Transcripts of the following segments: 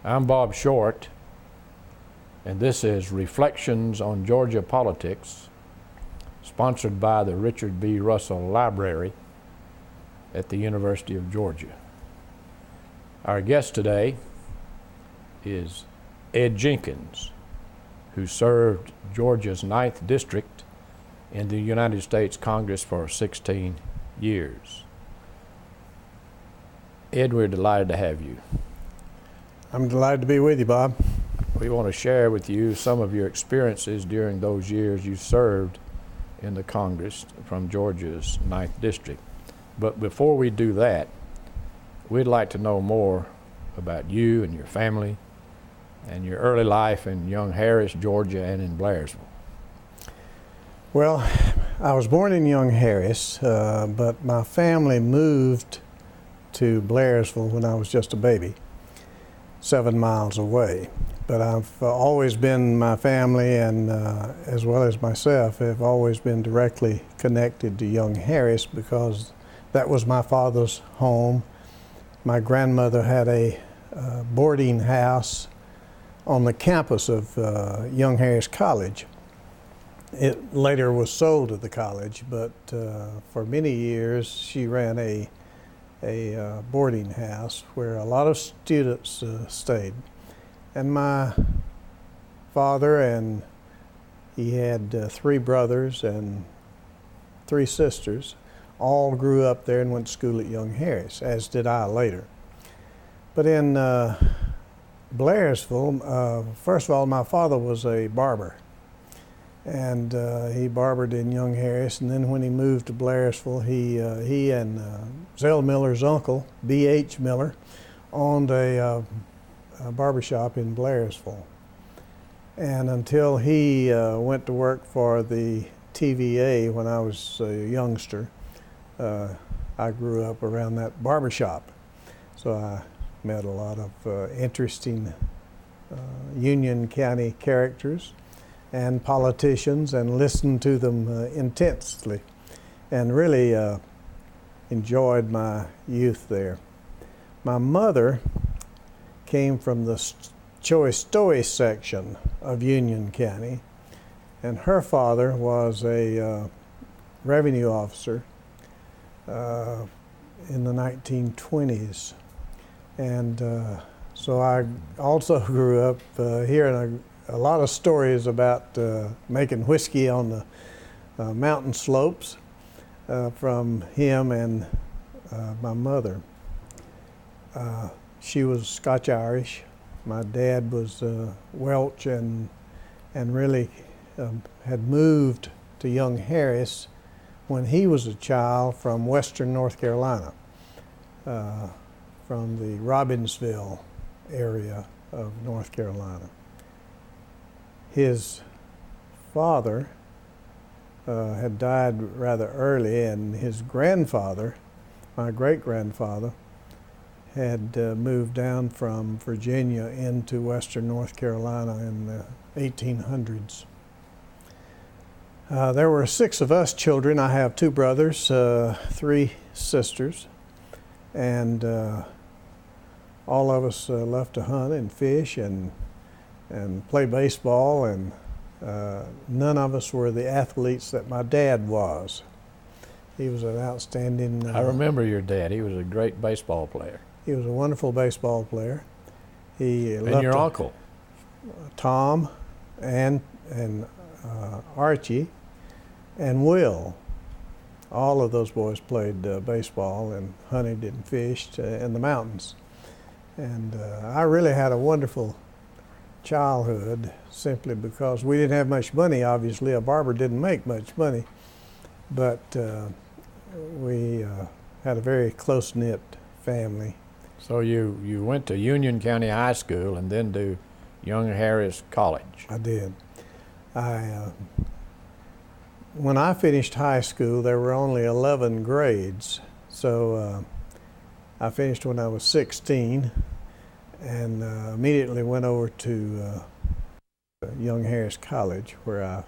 I'm Bob Short, and this is Reflections on Georgia Politics, sponsored by the Richard B. Russell Library at the University of Georgia. Our guest today is Ed Jenkins, who served Georgia's 9th District in the United States Congress for 16 years. Ed, we're delighted to have you. I'm delighted to be with you, Bob. We want to share with you some of your experiences during those years you served in the Congress from Georgia's 9th District. But before we do that, we'd like to know more about you and your family and your early life in Young Harris, Georgia, and in Blairsville. Well, I was born in Young Harris, but my family moved to Blairsville when I was just a baby, 7 miles away. But I've always been, my family and as well as myself, have always been directly connected to Young Harris because that was my father's home. My grandmother had a boarding house on the campus of Young Harris College. It later was sold to the college, but for many years she ran a boarding house where a lot of students stayed. And my father, and he had 3 brothers and 3 sisters, all grew up there and went to school at Young Harris, as did I later. But in Blairsville, first of all, my father was a barber, and he barbered in Young Harris. And then when he moved to Blairsville, he and Zell Miller's uncle, B.H. Miller, owned a barbershop in Blairsville. And until he went to work for the TVA when I was a youngster, I grew up around that barbershop. So I met a lot of interesting Union County characters and politicians and listened to them intensely and really enjoyed my youth there. My mother came from the Choistoy section of Union County, and her father was a revenue officer in the 1920s. And so I also grew up hearing a lot of stories about making whiskey on the mountain slopes from him and my mother. She was Scotch-Irish. My dad was Welch and really had moved to Young Harris when he was a child from western North Carolina, from the Robbinsville area of North Carolina. His father had died rather early, and his grandfather, my great-grandfather, had moved down from Virginia into western North Carolina in the 1800s. There were 6 of us children. I have 2 brothers, 3 sisters, and all of us left to hunt and fish and play baseball, and none of us were the athletes that my dad was. He was an outstanding... I remember your dad. He was a great baseball player. He was a wonderful baseball player. And your uncle? Tom and Archie and Will. All of those boys played baseball and hunted and fished in the mountains. And I really had a wonderful childhood simply because we didn't have much money, obviously. A barber didn't make much money, but we had a very close-knit family. So you went to Union County High School and then to Young Harris College. I did. When I finished high school, there were only 11 grades. So I finished when I was 16 and immediately went over to Young Harris College, where I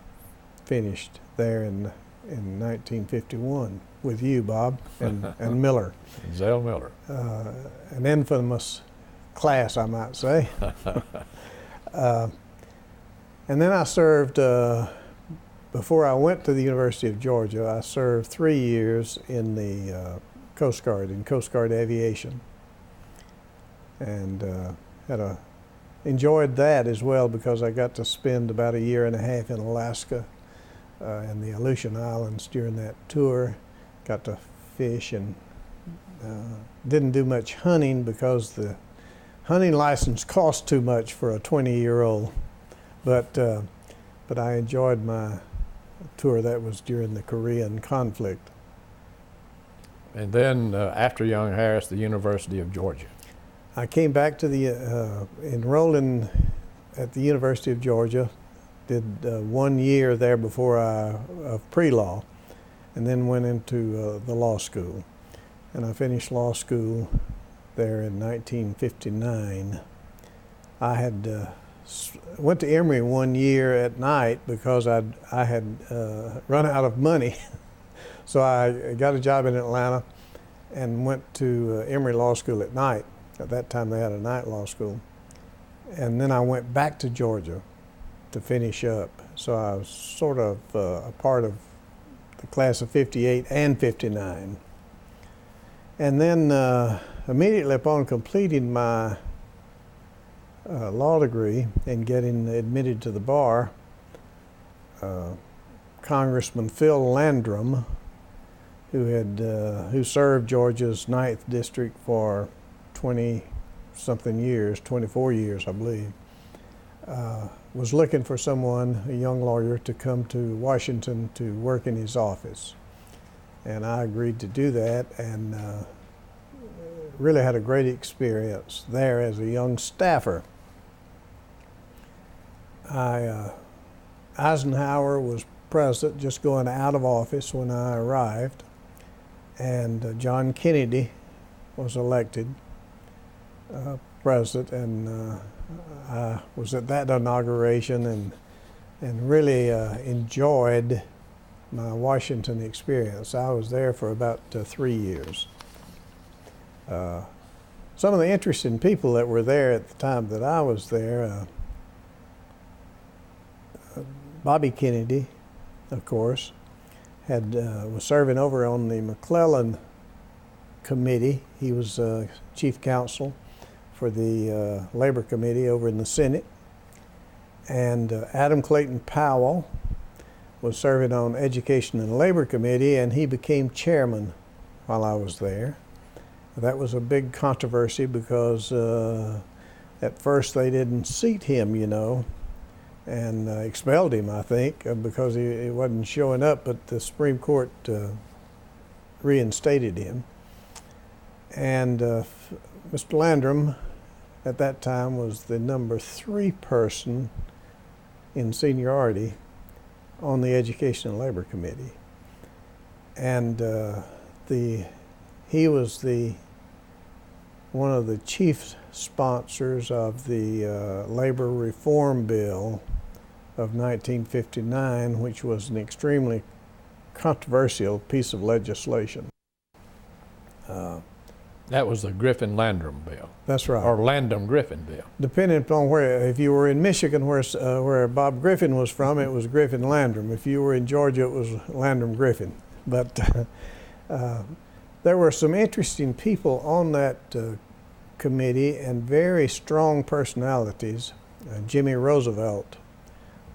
finished there in 1951 with you, Bob, and Miller. Zell Miller. An infamous class, I might say. And then I served, before I went to the University of Georgia, I served 3 years in the Coast Guard, in Coast Guard aviation. And enjoyed that as well, because I got to spend about 1.5 years in Alaska and the Aleutian Islands during that tour. Got to fish and didn't do much hunting because the hunting license cost too much for a 20-year-old. But I enjoyed my tour. That was during the Korean conflict. And then after Young Harris, the University of Georgia. I came back to the, enrolled at the University of Georgia, did 1 year there before of pre-law, and then went into the law school. And I finished law school there in 1959. I had went to Emory 1 year at night because I had run out of money. So I got a job in Atlanta and went to Emory Law School at night. At that time they had a night law school. And then I went back to Georgia to finish up. So I was sort of a part of the class of 58 and 59. And then immediately upon completing my law degree and getting admitted to the bar, Congressman Phil Landrum, who served Georgia's 9th District for 20-something years, 24 years, I believe, was looking for someone, a young lawyer, to come to Washington to work in his office. And I agreed to do that, and really had a great experience there as a young staffer. Eisenhower was president, just going out of office when I arrived, and John Kennedy was elected president, and I was at that inauguration and really enjoyed my Washington experience. I was there for about 3 years. Some of the interesting people that were there at the time that I was there, Bobby Kennedy, of course, was serving over on the McClellan Committee. He was chief counsel for the Labor Committee over in the Senate. And Adam Clayton Powell was serving on Education and Labor Committee, and he became chairman while I was there. That was a big controversy because at first they didn't seat him, you know, and expelled him, I think, because he wasn't showing up, but the Supreme Court reinstated him. And Mr. Landrum at that time was the number 3 person in seniority on the Education and Labor Committee. And he was one of the chief sponsors of the Labor Reform Bill of 1959, which was an extremely controversial piece of legislation. That was the Griffin-Landrum bill. That's right. Or Landrum-Griffin bill. Depending upon where, if you were in Michigan where Bob Griffin was from, it was Griffin-Landrum. If you were in Georgia, it was Landrum-Griffin. But there were some interesting people on that committee and very strong personalities. Jimmy Roosevelt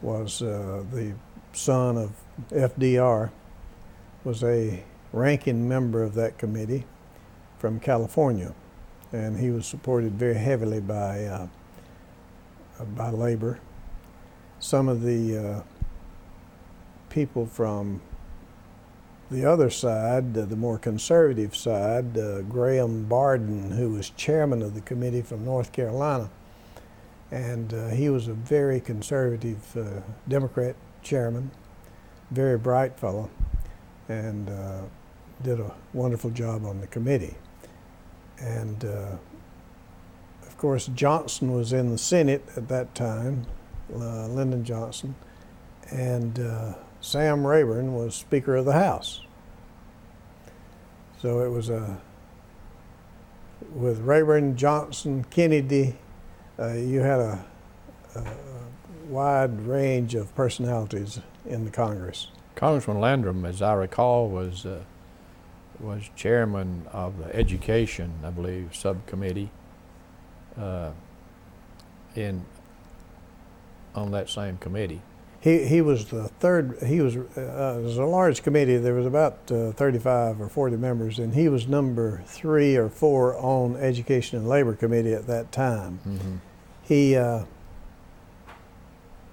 was the son of FDR, was a ranking member of that committee from California, and he was supported very heavily by labor. Some of the people from the other side, the more conservative side, Graham Barden, who was chairman of the committee from North Carolina, and he was a very conservative Democrat chairman, very bright fellow, and did a wonderful job on the committee. And of course, Johnson was in the Senate at that time, Lyndon Johnson, and Sam Rayburn was Speaker of the House. So it was a with Rayburn, Johnson, Kennedy, you had a wide range of personalities in the Congress. Congressman Landrum, as I recall, was chairman of the Education, I believe, subcommittee on that same committee. He was the third. It was a large committee. There was about 35 or 40 members, and he was number 3 or 4 on Education and Labor Committee at that time. Mm-hmm.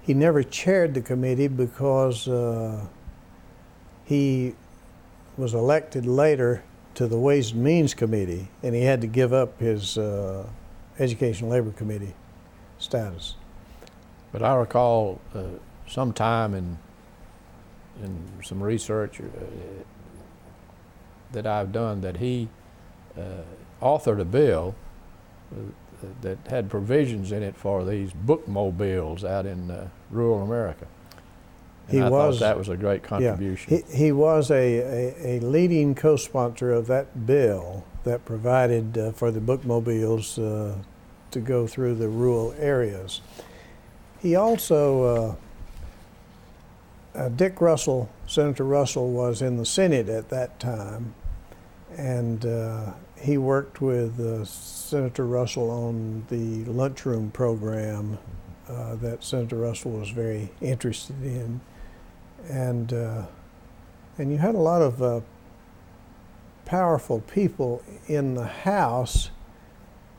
He never chaired the committee because he was elected later to the Ways and Means Committee, and he had to give up his Education and Labor Committee status. But I recall sometime in some research that I've done that he authored a bill that had provisions in it for these bookmobiles out in rural America. And I thought that was a great contribution. Yeah, he was a leading co-sponsor of that bill that provided for the bookmobiles to go through the rural areas. He also, Dick Russell, Senator Russell, was in the Senate at that time, and he worked with Senator Russell on the lunchroom program that Senator Russell was very interested in. And you had a lot of powerful people in the House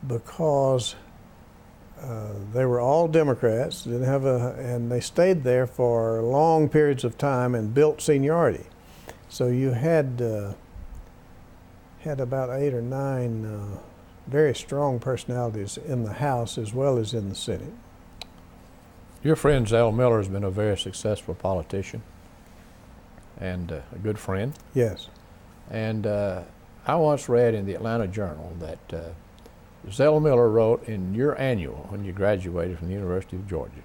because they were all Democrats, and they stayed there for long periods of time and built seniority. So you had about 8 or 9 very strong personalities in the House as well as in the Senate. Your friend Zell Miller has been a very successful politician and a good friend. Yes. And I once read in the Atlanta Journal that Zell Miller wrote in your annual when you graduated from the University of Georgia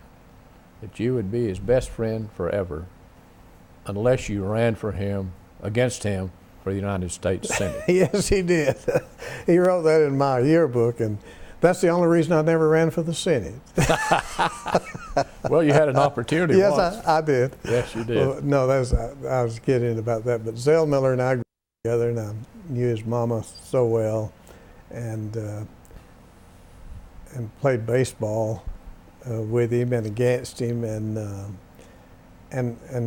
that you would be his best friend forever unless you ran against him for the United States Senate. Yes, he did. He wrote that in my yearbook, and that's the only reason I never ran for the Senate. Well, you had an opportunity yes, once. I did. Yes, you did. Well, no, I was kidding about that. But Zell Miller and I grew up together, and I knew his mama so well, and played baseball with him and against him, and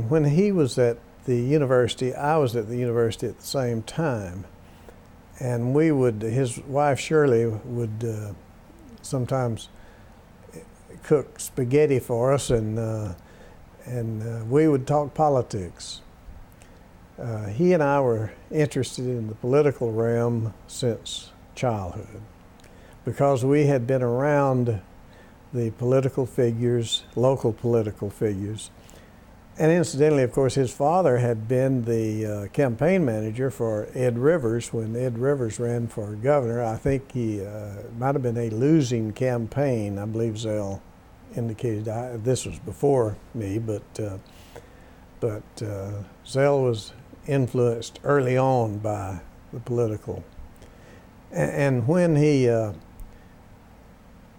when he was at the university, I was at the university at the same time, and his wife Shirley would sometimes cook spaghetti for us, and we would talk politics. He and I were interested in the political realm since childhood because we had been around the political figures, local political figures. And incidentally, of course, his father had been the campaign manager for Ed Rivers when Ed Rivers ran for governor. I think he might have been a losing campaign. I believe Zell indicated this was before me, but Zell was influenced early on by the political. And when he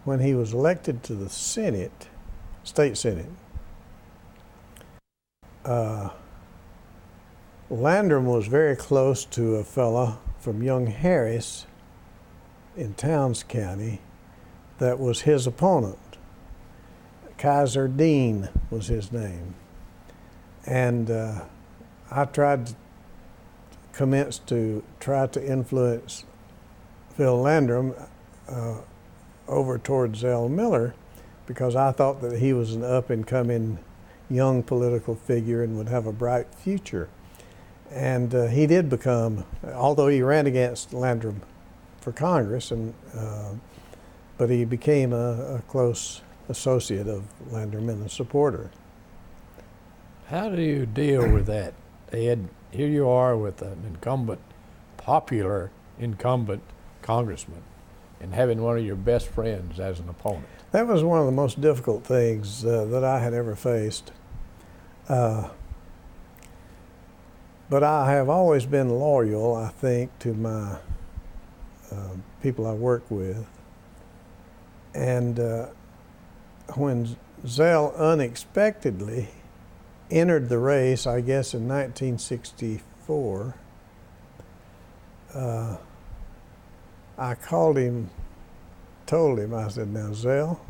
was elected to the Senate, state Senate, Landrum was very close to a fella from Young Harris in Towns County that was his opponent. Kaiser Dean was his name. And I commenced to try to influence Phil Landrum over towards Zell Miller because I thought that he was an up-and-coming young political figure and would have a bright future. And he did become, although he ran against Landrum for Congress, but he became a close associate of Landrum and a supporter. How do you deal with that, Ed? Here you are with an popular incumbent congressman, and having one of your best friends as an opponent. That was one of the most difficult things that I had ever faced. But I have always been loyal, I think, to my people I work with. And when Zell unexpectedly entered the race, I guess in 1964, I called him, told him, I said, "Now, Zell,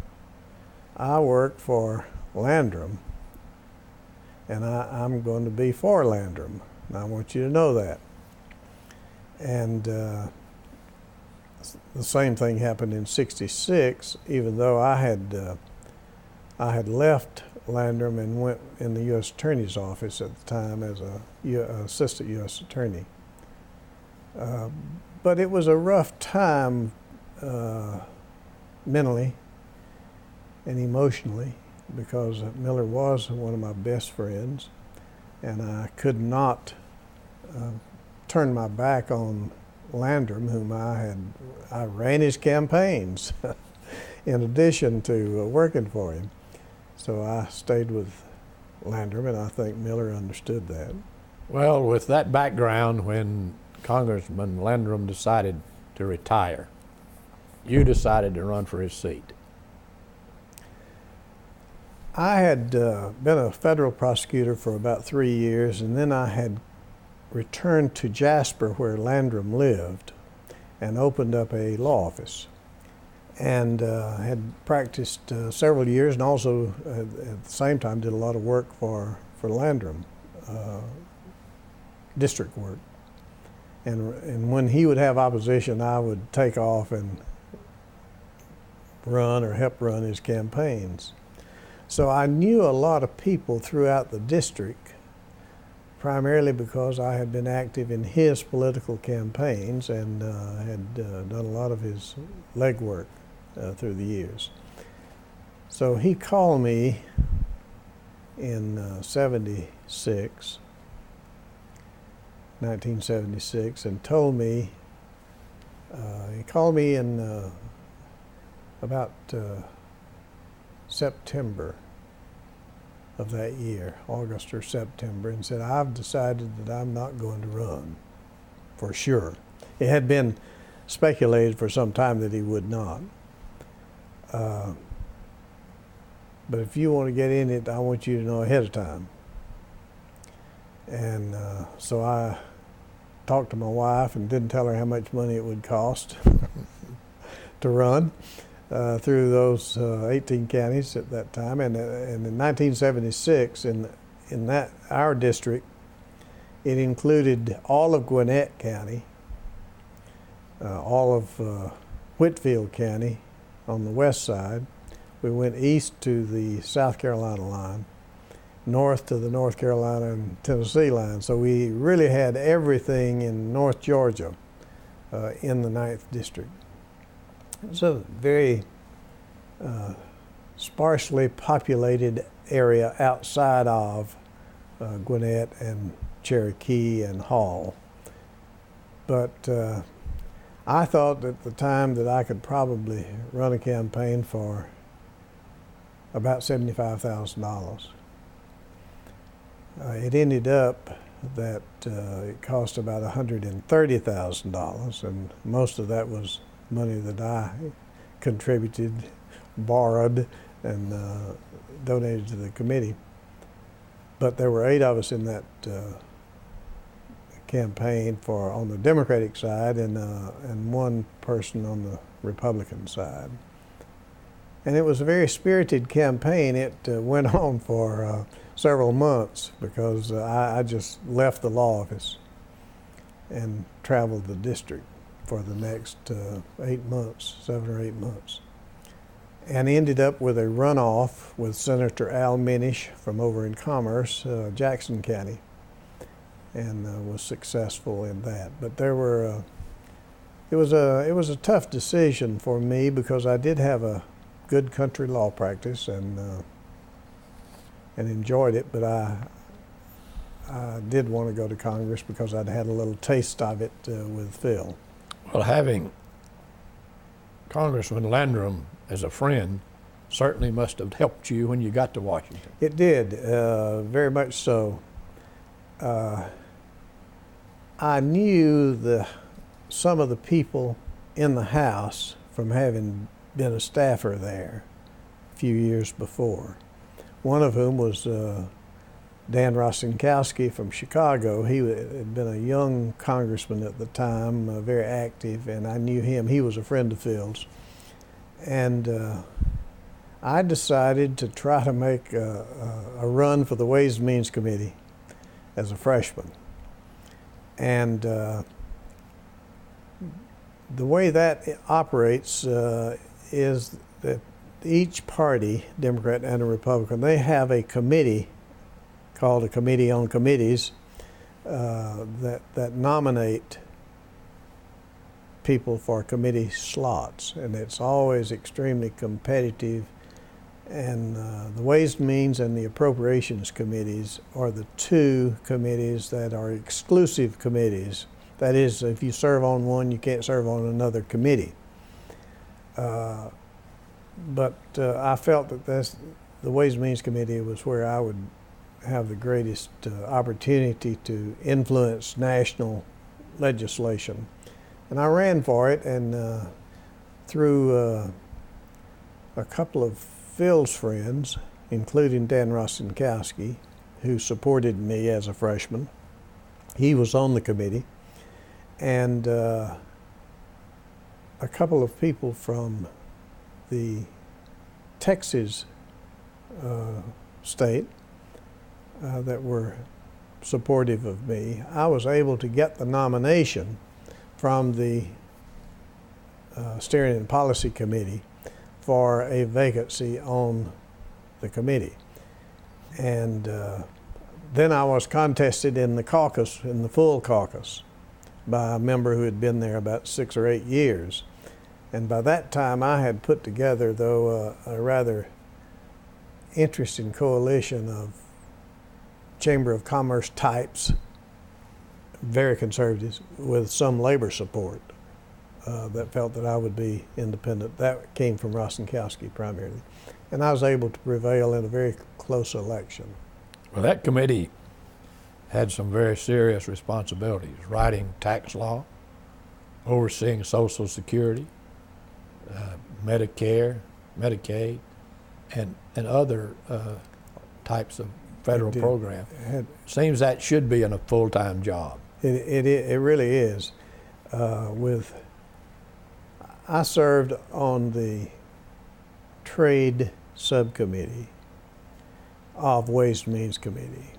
I work for Landrum, and I'm going to be for Landrum. And I want you to know that." And the same thing happened in '66, even though I had left Landrum and went in the U.S. Attorney's office at the time as a assistant U.S. attorney. But it was a rough time mentally and emotionally, because Miller was one of my best friends, and I could not turn my back on Landrum, whom I ran his campaigns in addition to working for him. So I stayed with Landrum, and I think Miller understood that. Well, with that background, when Congressman Landrum decided to retire, you decided to run for his seat. I had been a federal prosecutor for about 3 years, and then I had returned to Jasper, where Landrum lived, and opened up a law office, and had practiced several years, and also at the same time did a lot of work for Landrum, district work. And when he would have opposition, I would take off and run or help run his campaigns. So I knew a lot of people throughout the district, primarily because I had been active in his political campaigns and had done a lot of his legwork through the years. So he called me in 1976, and told me, he called me in about September of that year, August or September, and said, "I've decided that I'm not going to run, for sure." It had been speculated for some time that he would not. But if you want to get in it, I want you to know ahead of time. And so I talked to my wife and didn't tell her how much money it would cost to run through those 18 counties at that time. And in 1976, in that our district, it included all of Gwinnett County, all of Whitfield County on the west side. We went east to the South Carolina line, north to the North Carolina and Tennessee line. So we really had everything in North Georgia in the 9th District. It was a very sparsely populated area outside of Gwinnett and Cherokee and Hall. But I thought at the time that I could probably run a campaign for about $75,000. It ended up that it cost about $130,000, and most of that was money that I contributed, borrowed, and donated to the committee. But there were 8 of us in that campaign on the Democratic side, and one person on the Republican side. And it was a very spirited campaign. It went on for several months, because I just left the law office and traveled the district for the next 8 months, 7 or 8 months, and ended up with a runoff with Senator Al Minish from over in Commerce, Jackson County, and was successful in that. But there were it was a tough decision for me, because I did have a good country law practice and enjoyed it, but I did want to go to Congress because I'd had a little taste of it with Phil. Well, having Congressman Landrum as a friend certainly must have helped you when you got to Washington. It did, very much so. I knew some of the people in the House from having been a staffer there a few years before. One of whom was Dan Rostenkowski from Chicago. He had been a young congressman at the time, very active, and I knew him. He was a friend of Phil's. And I decided to try to make a run for the Ways and Means Committee as a freshman. And the way that operates is that each party, Democrat and a Republican, they have a committee called a Committee on Committees that nominate people for committee slots, and it's always extremely competitive. And the Ways and Means and the Appropriations Committees are the two committees that are exclusive committees. That is, if you serve on one, you can't serve on another committee. But I felt that the Ways and Means Committee was where I would have the greatest opportunity to influence national legislation. And I ran for it, and through a couple of Phil's friends, including Dan Rostenkowski, who supported me as a freshman. He was on the committee, and a couple of people from the Texas state that were supportive of me. I was able to get the nomination from the Steering and Policy Committee for a vacancy on the committee. And then I was contested in the caucus, in the full caucus, by a member who had been there about 6 or 8 years. And by that time I had put together, though, a rather interesting coalition of Chamber of Commerce types, very conservatives, with some labor support that felt that I would be independent. That came from Rostenkowski primarily. And I was able to prevail in a very close election. Well, that committee had some very serious responsibilities: writing tax law, overseeing Social Security, Medicare, Medicaid, and other types of federal programs. Seems that should be in a full-time job. It really is. I served on the Trade Subcommittee of Ways and Means Committee.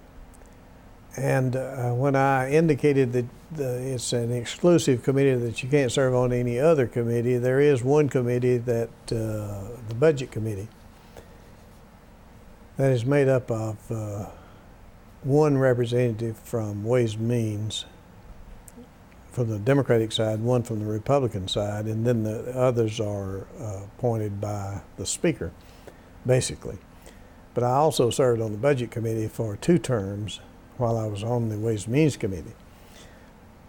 And when I indicated that it's an exclusive committee, that you can't serve on any other committee, there is one committee, that the Budget Committee, that is made up of one representative from Ways and Means from the Democratic side, one from the Republican side, and then the others are appointed by the Speaker, basically. But I also served on the Budget Committee for 2 terms while I was on the Ways and Means Committee.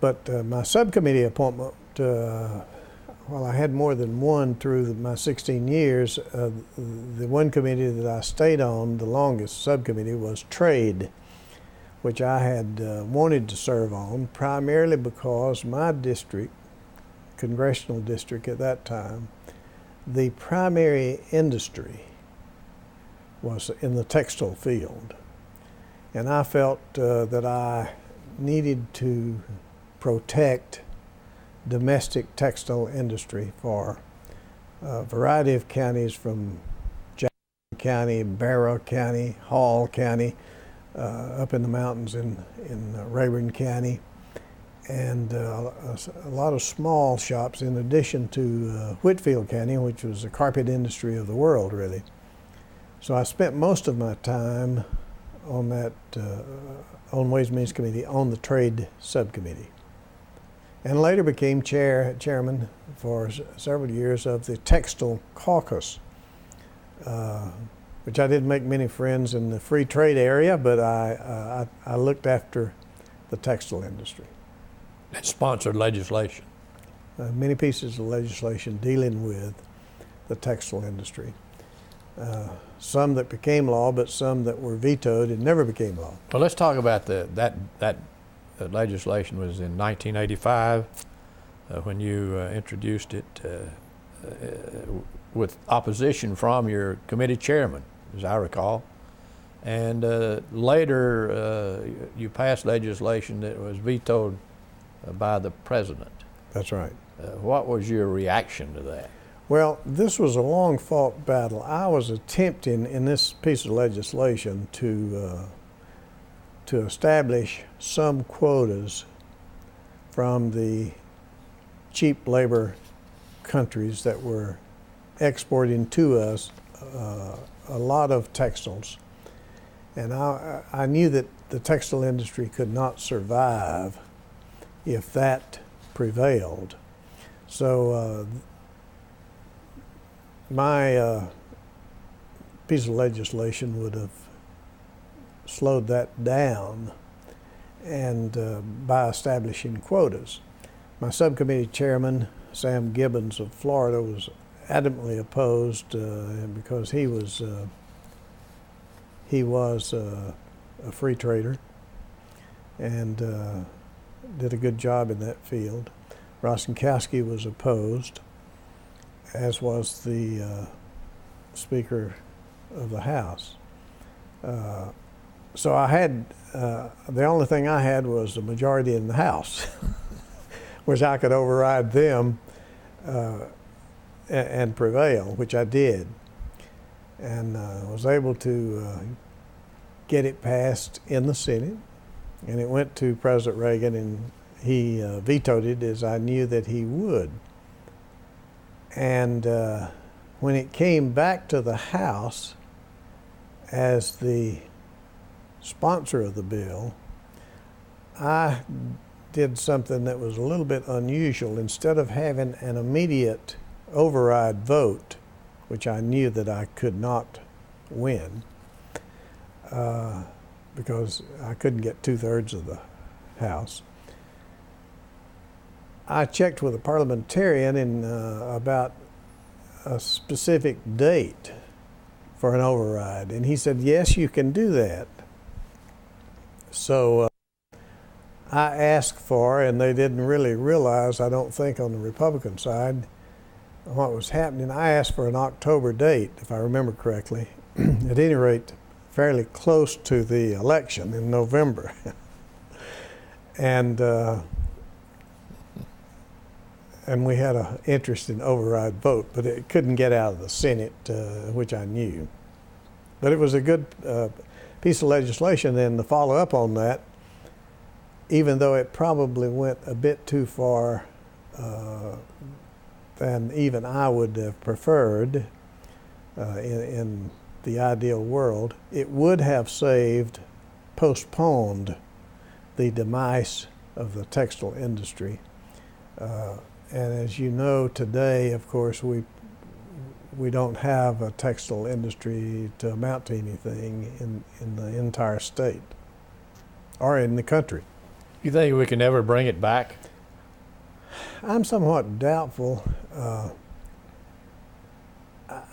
But my subcommittee appointment, while I had more than one through my 16 years, the one committee that I stayed on the longest, subcommittee, was Trade, which I had wanted to serve on, primarily because my district, congressional district at that time, the primary industry was in the textile field. And I felt that I needed to protect domestic textile industry for a variety of counties, from Jackson County, Barrow County, Hall County, up in the mountains in Rayburn County, and a lot of small shops, in addition to Whitfield County, which was the carpet industry of the world, really. So I spent most of my time on that, on Ways and Means Committee, on the Trade Subcommittee, and later became chairman for several years of the Textile Caucus, which I didn't make many friends in the free trade area, but I looked after the textile industry. And sponsored legislation. Many pieces of legislation dealing with the textile industry. Some that became law, but some that were vetoed and never became law. Well, let's talk about that legislation. Was in 1985. when you introduced it with opposition from your committee chairman, as I recall. And later, you passed legislation that was vetoed by the president. That's right. What was your reaction to that? Well, this was a long-fought battle. I was attempting in this piece of legislation to establish some quotas from the cheap labor countries that were exporting to us a lot of textiles. And I knew that the textile industry could not survive if that prevailed. So my piece of legislation would have slowed that down, and by establishing quotas. My subcommittee chairman, Sam Gibbons of Florida, was adamantly opposed because he was a free trader and did a good job in that field. Rostenkowski was opposed, as was the Speaker of the House. So I had, the only thing I had was a majority in the House, which I could override them and prevail, which I did. And was able to get it passed in the Senate. And it went to President Reagan, and he vetoed it, as I knew that he would. And when it came back to the House, as the sponsor of the bill, I did something that was a little bit unusual. Instead of having an immediate override vote, which I knew that I could not win because I couldn't get 2/3 of the House, I checked with a parliamentarian in about a specific date for an override, and he said, yes, you can do that. So I asked for, and they didn't really realize, I don't think, on the Republican side, what was happening. I asked for an October date, if I remember correctly, at any rate, fairly close to the election in November. And we had an interesting override vote, but it couldn't get out of the Senate, which I knew. But it was a good piece of legislation. Then the follow-up on that, even though it probably went a bit too far than even I would have preferred in the ideal world, it would have postponed the demise of the textile industry. And as you know, today, of course, we don't have a textile industry to amount to anything in the entire state or in the country. You think we can ever bring it back? I'm somewhat doubtful.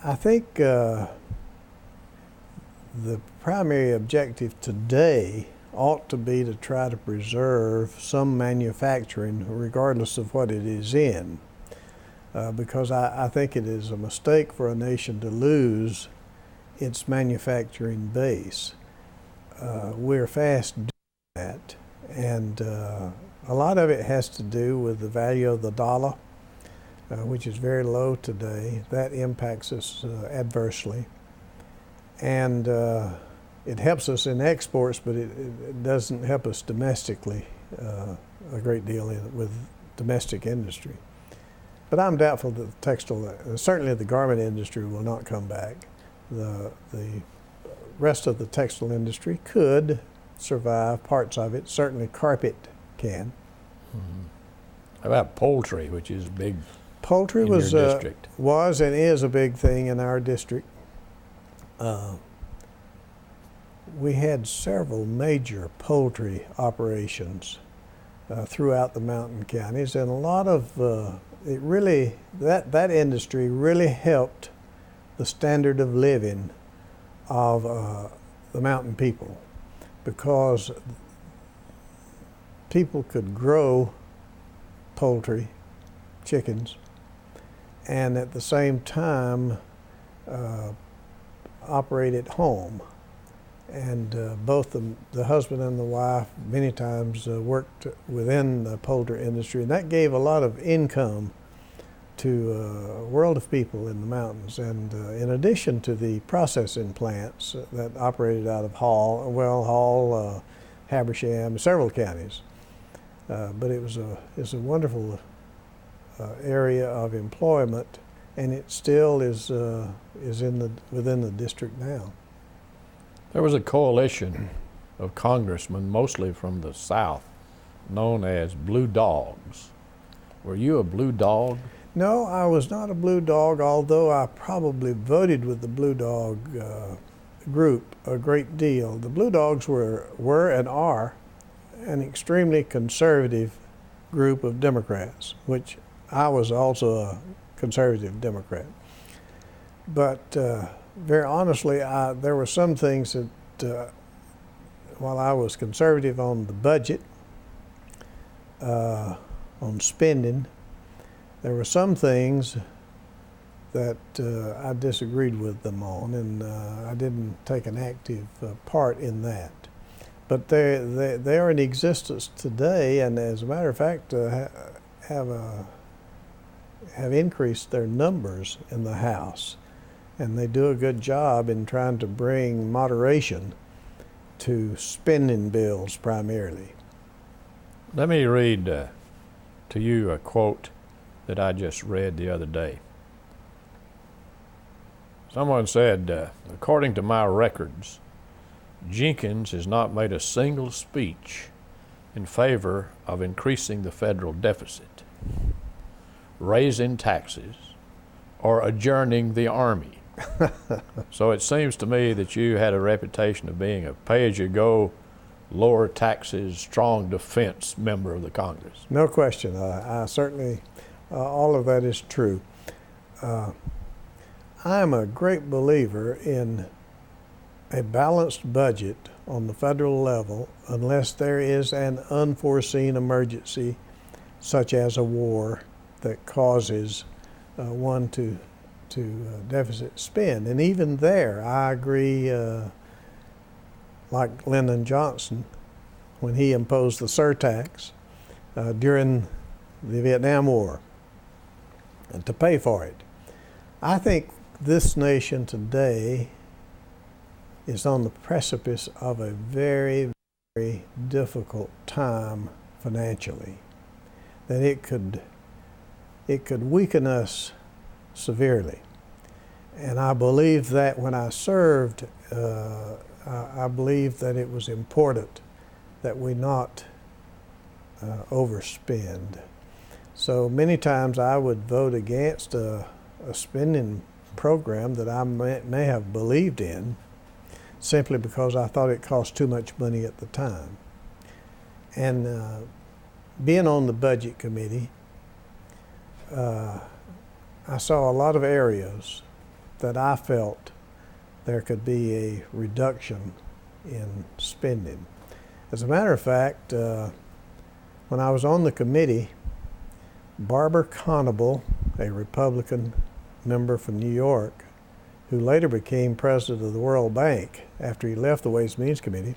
I think the primary objective today ought to be to try to preserve some manufacturing regardless of what it is in. Because I think it is a mistake for a nation to lose its manufacturing base. We're fast doing that, and a lot of it has to do with the value of the dollar, which is very low today. That impacts us adversely. And it helps us in exports, but it doesn't help us domestically a great deal with domestic industry. But I'm doubtful that the textile, certainly the garment industry, will not come back. The rest of the textile industry could survive, parts of it. Certainly carpet can. Mm-hmm. How about poultry, which is big? Poultry in was your district? Was and is a big thing in our district. We had several major poultry operations throughout the mountain counties, and a lot of that industry really helped the standard of living of the mountain people, because people could grow poultry chickens, and at the same time operate at home. And both the husband and the wife many times worked within the poultry industry, and that gave a lot of income to a world of people in the mountains. And in addition to the processing plants that operated out of Hall, Habersham, several counties, but it's a wonderful area of employment, and it still is within the district now. There was a coalition of congressmen, mostly from the South, known as Blue Dogs. Were you a Blue Dog? No, I was not a Blue Dog, although I probably voted with the Blue Dog group a great deal. The Blue Dogs were and are an extremely conservative group of Democrats, which I was also a conservative Democrat. But very honestly, there were some things that, while I was conservative on the budget, on spending, there were some things that I disagreed with them on, and I didn't take an active part in that. But they are in existence today, and as a matter of fact, have increased their numbers in the House. And they do a good job in trying to bring moderation to spending bills primarily. Let me read to you a quote that I just read the other day. Someone said, according to my records, Jenkins has not made a single speech in favor of increasing the federal deficit, raising taxes, or adjourning the Army. So it seems to me that you had a reputation of being a pay-as-you-go, lower taxes, strong defense member of the Congress. No question. I certainly, all of that is true. I am a great believer in a balanced budget on the federal level unless there is an unforeseen emergency, such as a war that causes one to deficit spend. And even there, I agree, like Lyndon Johnson, when he imposed the surtax during the Vietnam War, and to pay for it. I think this nation today is on the precipice of a very, very difficult time financially, that it could weaken us severely. And I believe that when I served, I believe that it was important that we not overspend. So many times I would vote against a spending program that I may have believed in, simply because I thought it cost too much money at the time. And being on the budget committee, I saw a lot of areas that I felt there could be a reduction in spending. As a matter of fact, when I was on the committee, Barber Conable, a Republican member from New York, who later became president of the World Bank after he left the Ways and Means Committee,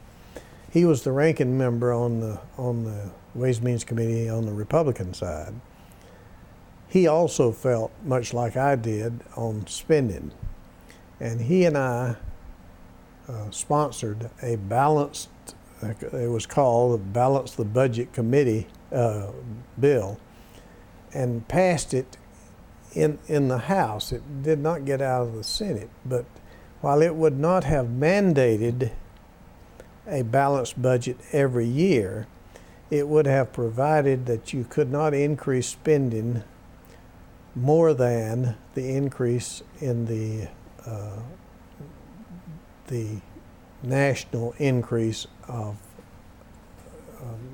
he was the ranking member on the Ways and Means Committee on the Republican side. He also felt much like I did on spending, and he and I sponsored a balanced, it was called the Balance the Budget Committee bill, and passed it in the House. It did not get out of the Senate, but while it would not have mandated a balanced budget every year, it would have provided that you could not increase spending more than the increase in the national increase of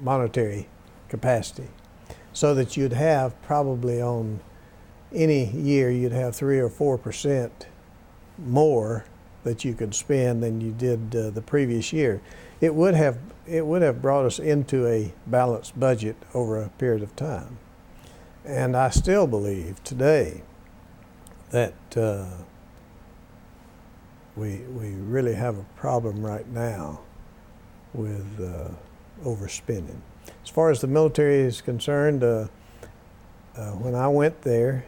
monetary capacity, so that you'd have probably on any year you'd have 3 or 4% more that you could spend than you did the previous year. It would have brought us into a balanced budget over a period of time. And I still believe today that we really have a problem right now with overspending. As far as the military is concerned, when I went there,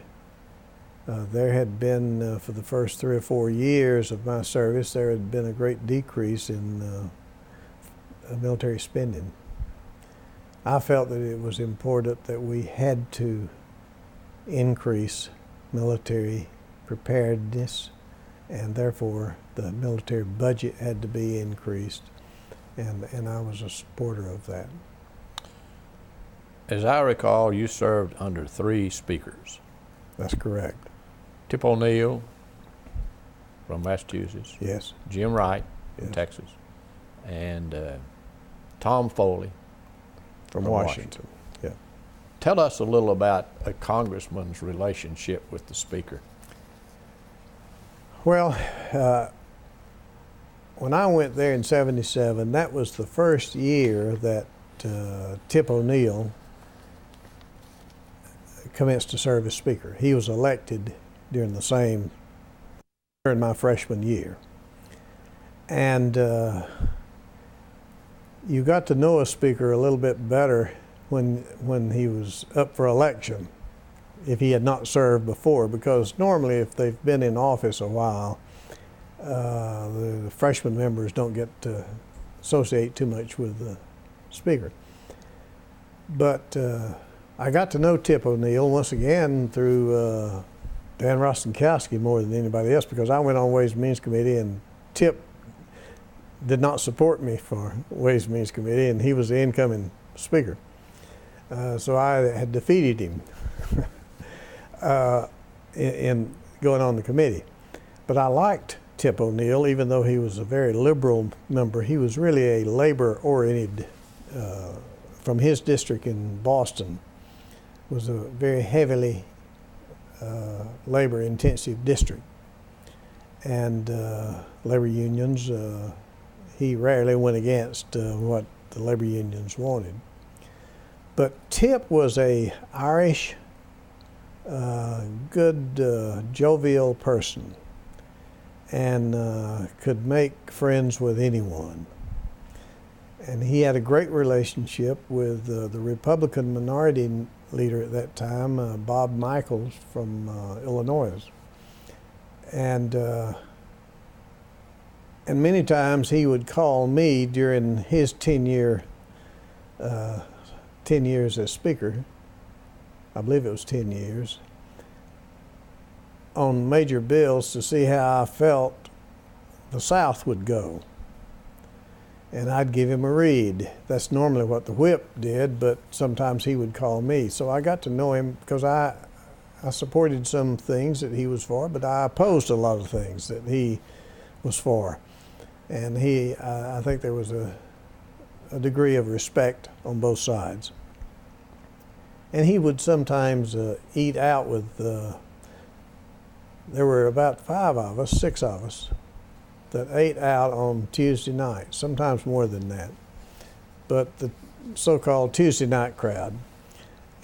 there had been, for the first 3 or 4 years of my service, there had been a great decrease in military spending. I felt that it was important that we had to increase military preparedness, and therefore the military budget had to be increased, and I was a supporter of that. As I recall, you served under 3 speakers. That's correct. Tip O'Neill from Massachusetts. Yes. Jim Wright from Yes. Texas. And Tom Foley From Washington. Yeah. Tell us a little about a congressman's relationship with the speaker. Well, when I went there in '77, that was the first year that Tip O'Neill commenced to serve as speaker. He was elected during my freshman year. And you got to know a speaker a little bit better when he was up for election, if he had not served before, because normally if they've been in office a while, the freshman members don't get to associate too much with the speaker. But I got to know Tip O'Neill once again through Dan Rostenkowski more than anybody else, because I went on Ways and Means Committee and Tip did not support me for Ways and Means Committee, and he was the incoming speaker. So I had defeated him in going on the committee. But I liked Tip O'Neill, even though he was a very liberal member. He was really a labor-oriented, from his district in Boston, was a very heavily labor-intensive district. And labor unions, he rarely went against what the labor unions wanted. But Tip was a Irish, good, jovial person, and could make friends with anyone. And he had a great relationship with the Republican minority leader at that time, Bob Michaels from Illinois. And many times he would call me during his 10 years as speaker, I believe it was 10 years, on major bills to see how I felt the South would go. And I'd give him a read. That's normally what the whip did, but sometimes he would call me. So I got to know him because I supported some things that he was for, but I opposed a lot of things that he was for. And I think there was a degree of respect on both sides. And he would sometimes eat out with, there were about 6 of us, that ate out on Tuesday night, sometimes more than that. But the so-called Tuesday night crowd.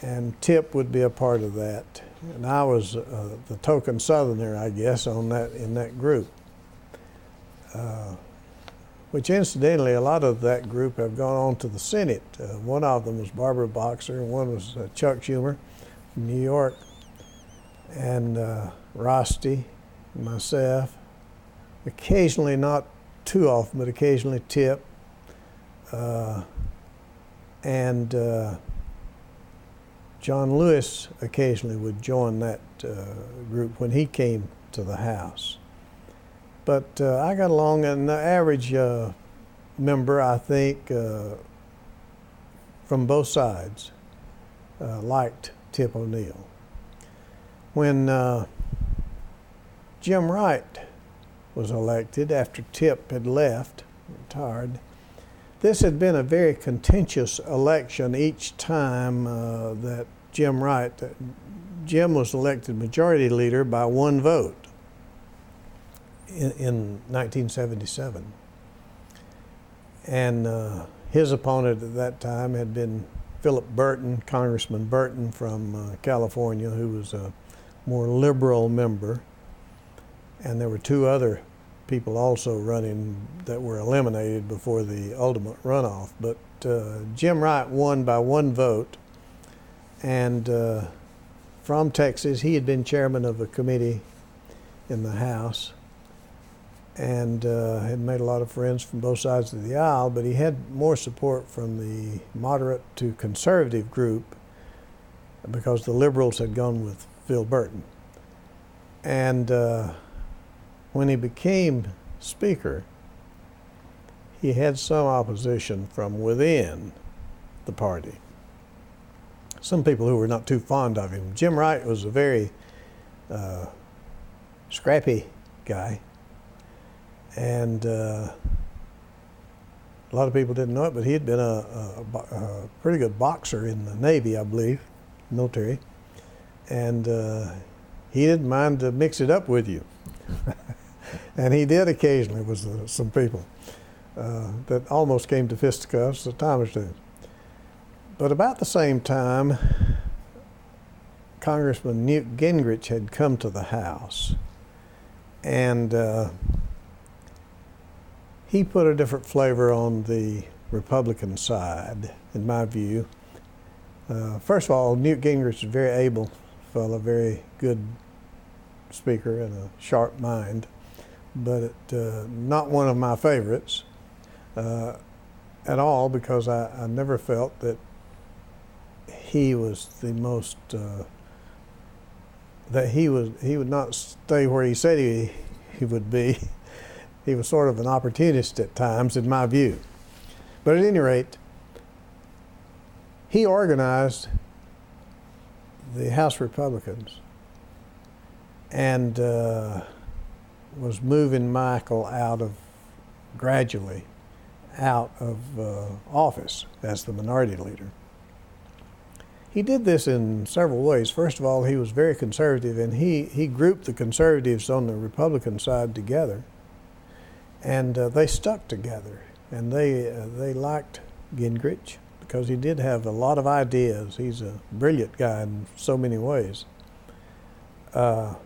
And Tip would be a part of that. And I was the token Southerner, I guess, in that group. Which incidentally, a lot of that group have gone on to the Senate. One of them was Barbara Boxer, and one was Chuck Schumer from New York, and Rusty, and myself. Occasionally, not too often, but occasionally Tip, and John Lewis occasionally would join that group when he came to the House. But I got along, and the average member, I think, from both sides, liked Tip O'Neill. When Jim Wright was elected after Tip had left, retired, this had been a very contentious election each time that Jim was elected majority leader by 1 vote in 1977. And his opponent at that time had been Philip Burton, Congressman Burton from California, who was a more liberal member. And there were two other people also running that were eliminated before the ultimate runoff. But Jim Wright won by one vote. And from Texas, he had been chairman of a committee in the House and had made a lot of friends from both sides of the aisle, but he had more support from the moderate to conservative group because the liberals had gone with Phil Burton. And when he became Speaker, he had some opposition from within the party. Some people who were not too fond of him. Jim Wright was a very scrappy guy, and a lot of people didn't know it, but he had been a pretty good boxer in the Navy, I believe, military, and he didn't mind to mix it up with you. And he did occasionally with some people that almost came to fisticuffs a time or two. But about the same time, Congressman Newt Gingrich had come to the House, and he put a different flavor on the Republican side, in my view. First of all, Newt Gingrich is a very able fellow, very good speaker and a sharp mind, but not one of my favorites at all, because I never felt that he was the most that he would not stay where he said he would be. He was sort of an opportunist at times, in my view. But at any rate, he organized the House Republicans and was moving Michael gradually out of office as the minority leader. He did this in several ways. First of all, he was very conservative, and he grouped the conservatives on the Republican side together, and they stuck together. And they liked Gingrich because he did have a lot of ideas. He's a brilliant guy in so many ways. But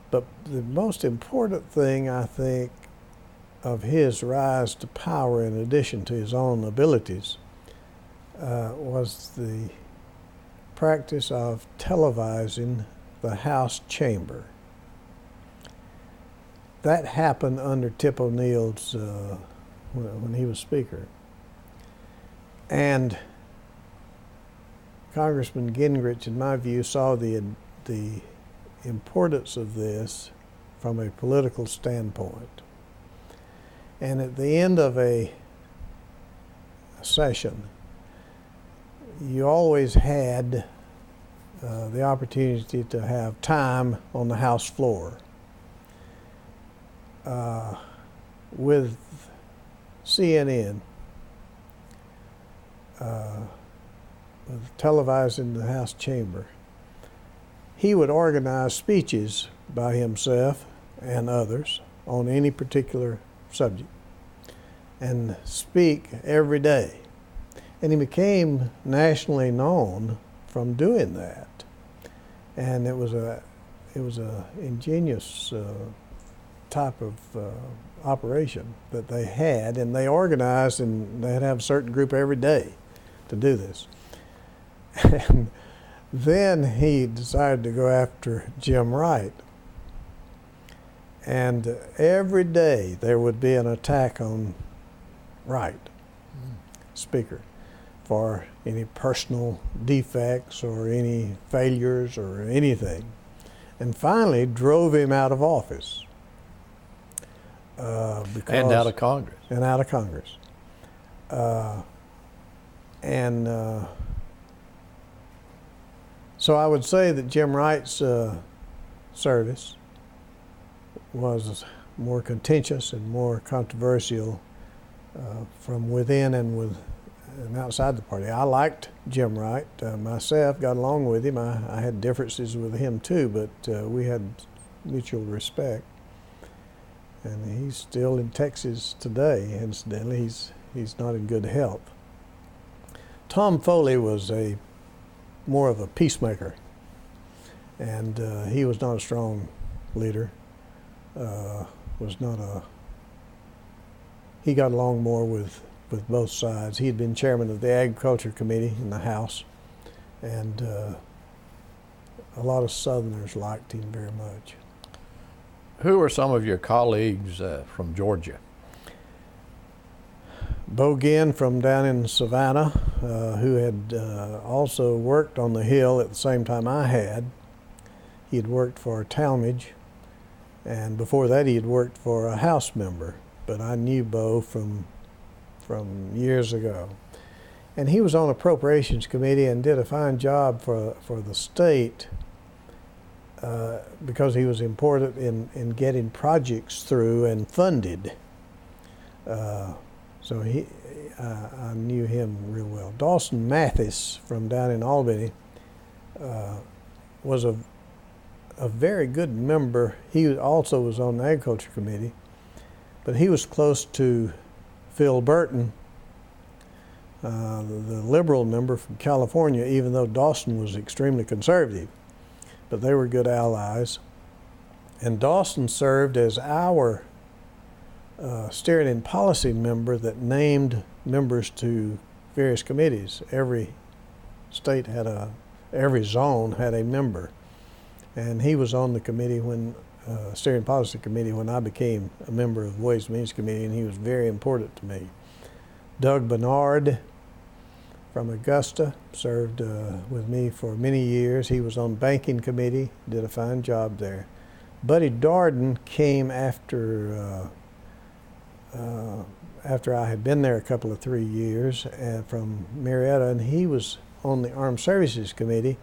the most important thing, I think, of his rise to power, in addition to his own abilities, was the practice of televising the House chamber. That happened under Tip O'Neill's, when he was Speaker. And Congressman Gingrich, in my view, saw the importance of this from a political standpoint. And at the end of a session, you always had the opportunity to have time on the House floor. With CNN, with televising the House chamber, he would organize speeches by himself and others on any particular subject and speak every day. And he became nationally known from doing that. And it was a ingenious type of operation that they had, and they organized, and they'd have a certain group every day to do this. And then he decided to go after Jim Wright. And every day there would be an attack on Wright, Speaker, for any personal defects or any failures or anything, and finally drove him out of office. And out of Congress. And out of Congress. So I would say that Jim Wright's service was more contentious and more controversial from within and outside the party. I liked Jim Wright myself, got along with him. I had differences with him too, but we had mutual respect. And he's still in Texas today. Incidentally, he's not in good health. Tom Foley was more of a peacemaker, and he was not a strong leader. He got along more with both sides. He had been chairman of the Agriculture Committee in the House, and a lot of Southerners liked him very much. Who are some of your colleagues from Georgia? Bo Ginn from down in Savannah, who had also worked on the Hill at the same time I had. He had worked for Talmadge, and before that he had worked for a House member, but I knew Bo from years ago. And he was on Appropriations Committee and did a fine job for the state because he was important in getting projects through and funded. So I knew him real well. Dawson Mathis from down in Albany was a very good member. He also was on the Agriculture Committee, but he was close to Phil Burton, the liberal member from California, even though Dawson was extremely conservative. But they were good allies. And Dawson served as our steering and policy member that named members to various committees. Every state every zone had a member. And he was on the committee steering policy committee when I became a member of the Ways and Means Committee, and he was very important to me. Doug Bernard from Augusta served with me for many years. He was on banking committee, did a fine job there. Buddy Darden came after I had been there a couple of 3 years from Marietta, and he was on the Armed Services Committee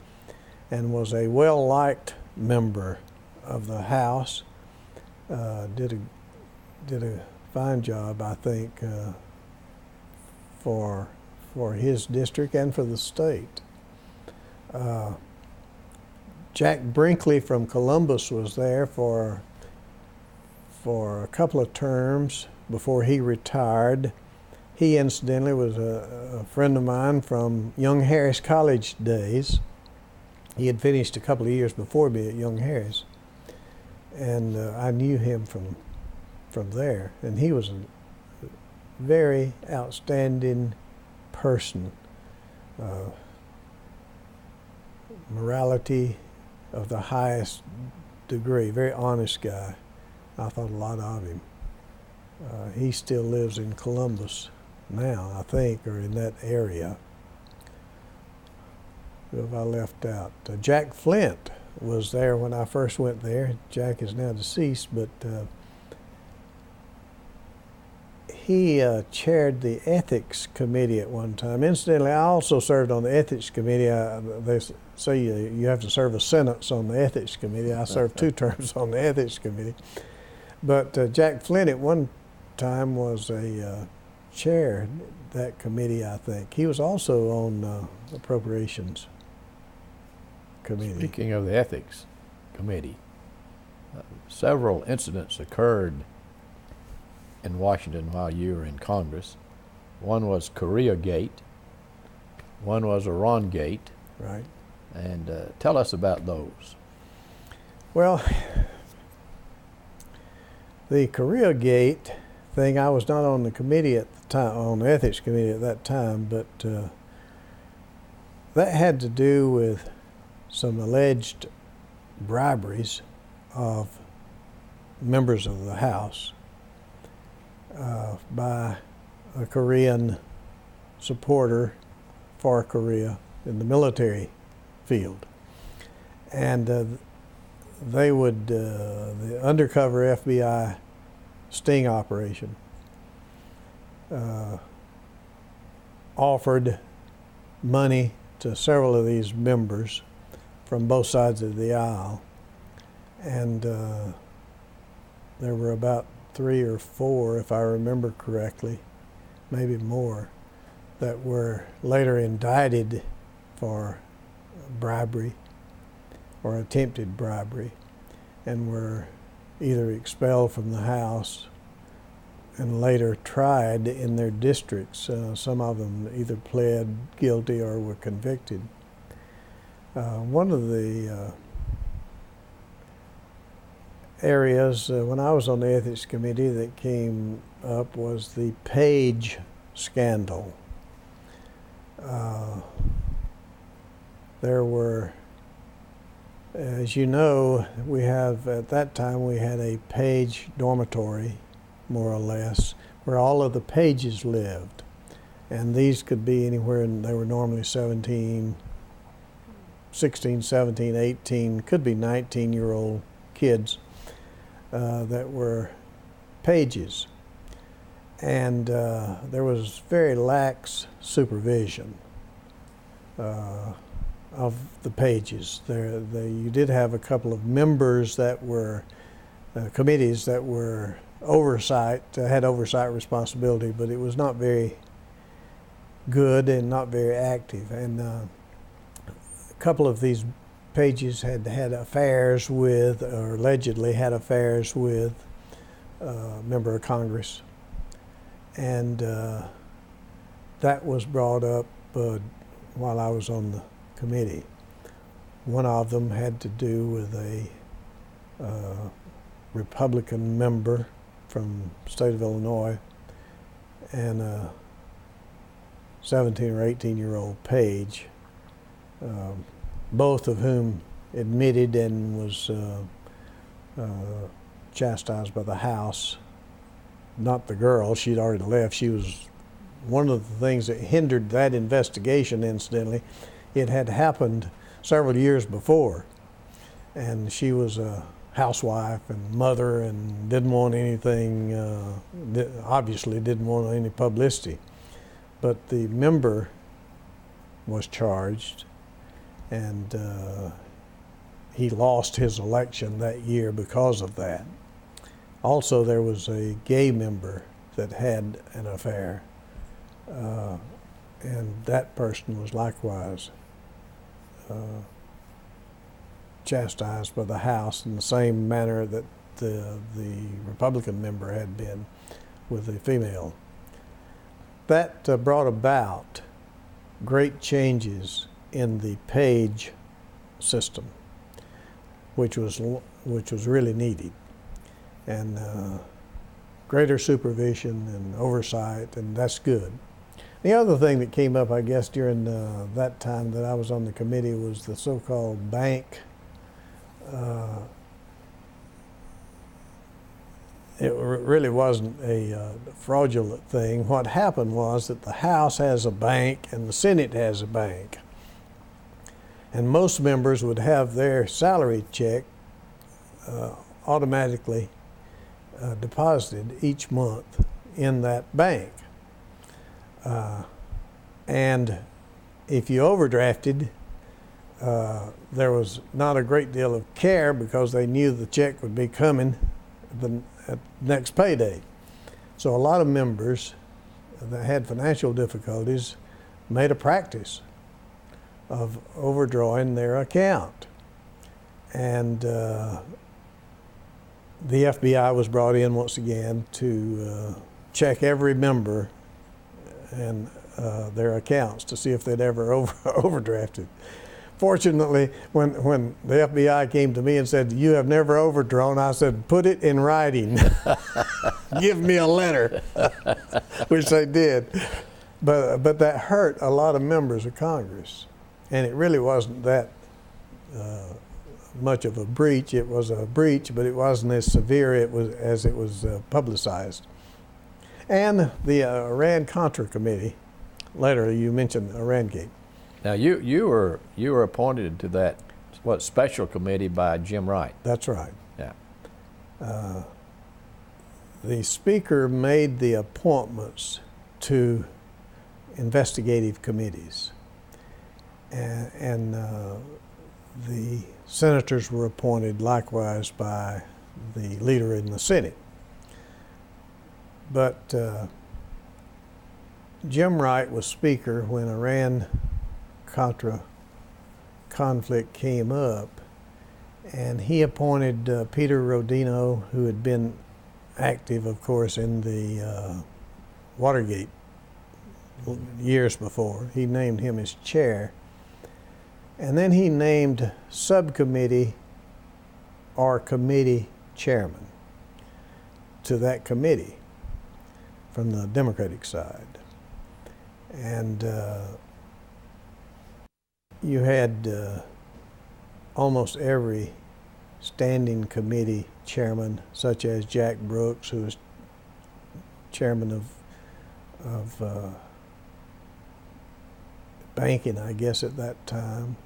and was a well-liked member of the House. Did a fine job, I think, for his district and for the state. Jack Brinkley from Columbus was there for a couple of terms before he retired. He incidentally was a friend of mine from Young Harris College days. He had finished a couple of years before me at Young Harris, and I knew him from there. And he was a very outstanding person. Morality of the highest degree, very honest guy. I thought a lot of him. He still lives in Columbus now, I think, or in that area. Who have I left out? Jack Flint was there when I first went there. Jack is now deceased, but he chaired the Ethics Committee at one time. Incidentally, I also served on the Ethics Committee. They say you have to serve a sentence on the Ethics Committee. I served 2 terms on the Ethics Committee. But Jack Flint at one time was a chair that committee, I think. He was also on Appropriations Committee. Speaking of the Ethics Committee, several incidents occurred in Washington while you were in Congress. One was Korea Gate, one was Iran Gate. Right. And tell us about those. Well, the Korea Gate thing, I was not on the committee at the time, on the Ethics Committee at that time, but that had to do with some alleged briberies of members of the House by a Korean supporter for Korea in the military field. And they would, the undercover FBI sting operation offered money to several of these members from both sides of the aisle. And there were about 3 or 4, if I remember correctly, maybe more, that were later indicted for bribery or attempted bribery and were either expelled from the House and later tried in their districts. Some of them either pled guilty or were convicted. One of the areas when I was on the Ethics Committee that came up was the Page scandal. There were, as you know, at that time we had a Page dormitory, more or less, where all of the Pages lived. And these could be anywhere, and they were normally 16, 17, 18, could be 19-year-old kids that were Pages. And there was very lax supervision of the Pages. You did have a couple of members that were committees that were had oversight responsibility, but it was not very good and not very active. And a couple of these Pages had affairs with, or allegedly had affairs with, a member of Congress. And that was brought up while I was on the committee. One of them had to do with a Republican member from the state of Illinois and a 17 or 18-year-old Page, both of whom admitted and was chastised by the House. Not the girl, she'd already left. She was one of the things that hindered that investigation, incidentally. It had happened several years before, and she was a housewife and mother and didn't want anything, obviously didn't want any publicity. But the member was charged, and he lost his election that year because of that. Also, there was a gay member that had an affair, and that person was likewise chastised by the House in the same manner that the Republican member had been with the female. That brought about great changes in the Page system, which was really needed, and greater supervision and oversight, and that's good. The other thing that came up, I guess, during that time that I was on the committee was the so-called bank. It really wasn't a fraudulent thing. What happened was that the House has a bank and the Senate has a bank. And most members would have their salary check automatically deposited each month in that bank. And if you overdrafted, there was not a great deal of care because they knew the check would be coming at next payday. So a lot of members that had financial difficulties made a practice of overdrawing their account. And the FBI was brought in once again to check every member and their accounts to see if they'd ever overdrafted. Fortunately, when the FBI came to me and said, "You have never overdrawn," I said, "Put it in writing." Give me a letter, which they did. But that hurt a lot of members of Congress. And it really wasn't that much of a breach. It was a breach, but it wasn't as severe as it was publicized. And the Iran-Contra Committee, later you mentioned Irangate. Now you were appointed to that special committee by Jim Wright. That's right. Yeah. The Speaker made the appointments to investigative committees, and the senators were appointed likewise by the leader in the Senate. But Jim Wright was Speaker when Iran-Contra conflict came up, and he appointed Peter Rodino, who had been active, of course, in the Watergate years before. He named him as chair. And then he named subcommittee or committee chairman to that committee from the Democratic side. And you had almost every standing committee chairman, such as Jack Brooks, who was chairman of banking, I guess, at that time.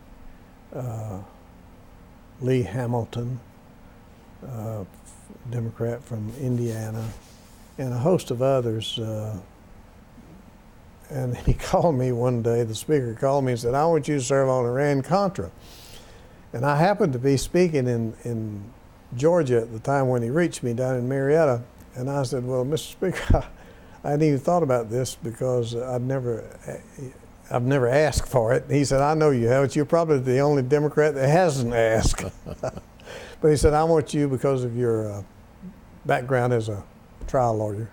Lee Hamilton, Democrat from Indiana, and a host of others. And he called me one day, the speaker called me and said, "I want you to serve on Iran-Contra." And I happened to be speaking in Georgia at the time when he reached me down in Marietta. And I said, "Well, Mr. Speaker, I hadn't even thought about this because I've never asked for it." And he said, "I know you haven't. You're probably the only Democrat that hasn't asked." But he said, "I want you because of your background as a trial lawyer."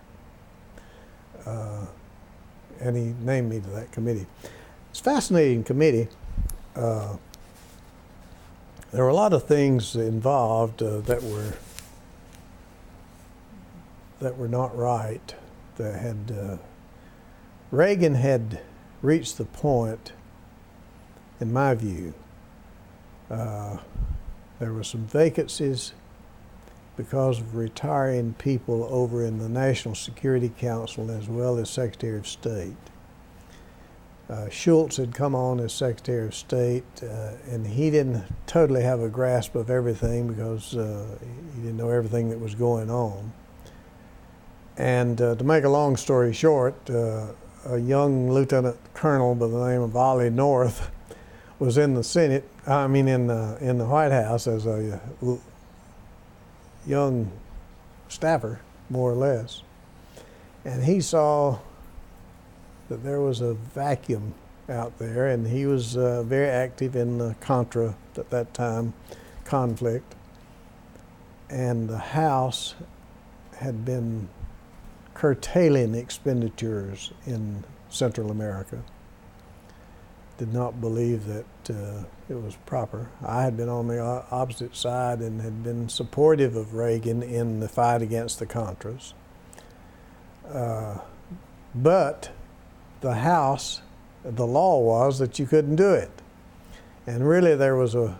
And he named me to that committee. It's a fascinating committee. There were a lot of things involved that were not right. Reagan had reached the point, in my view, there were some vacancies because of retiring people over in the National Security Council as well as Secretary of State. Schultz had come on as Secretary of State, and he didn't totally have a grasp of everything because he didn't know everything that was going on. And to make a long story short, a young lieutenant colonel by the name of Ollie North was in the Senate, in the White House as a young staffer, more or less. And he saw that there was a vacuum out there, and he was very active in the Contra, at that time, conflict. And the House had been curtailing expenditures in Central America. Did not believe that it was proper. I had been on the opposite side and had been supportive of Reagan in the fight against the Contras. But the House, the law was that you couldn't do it. And really there was a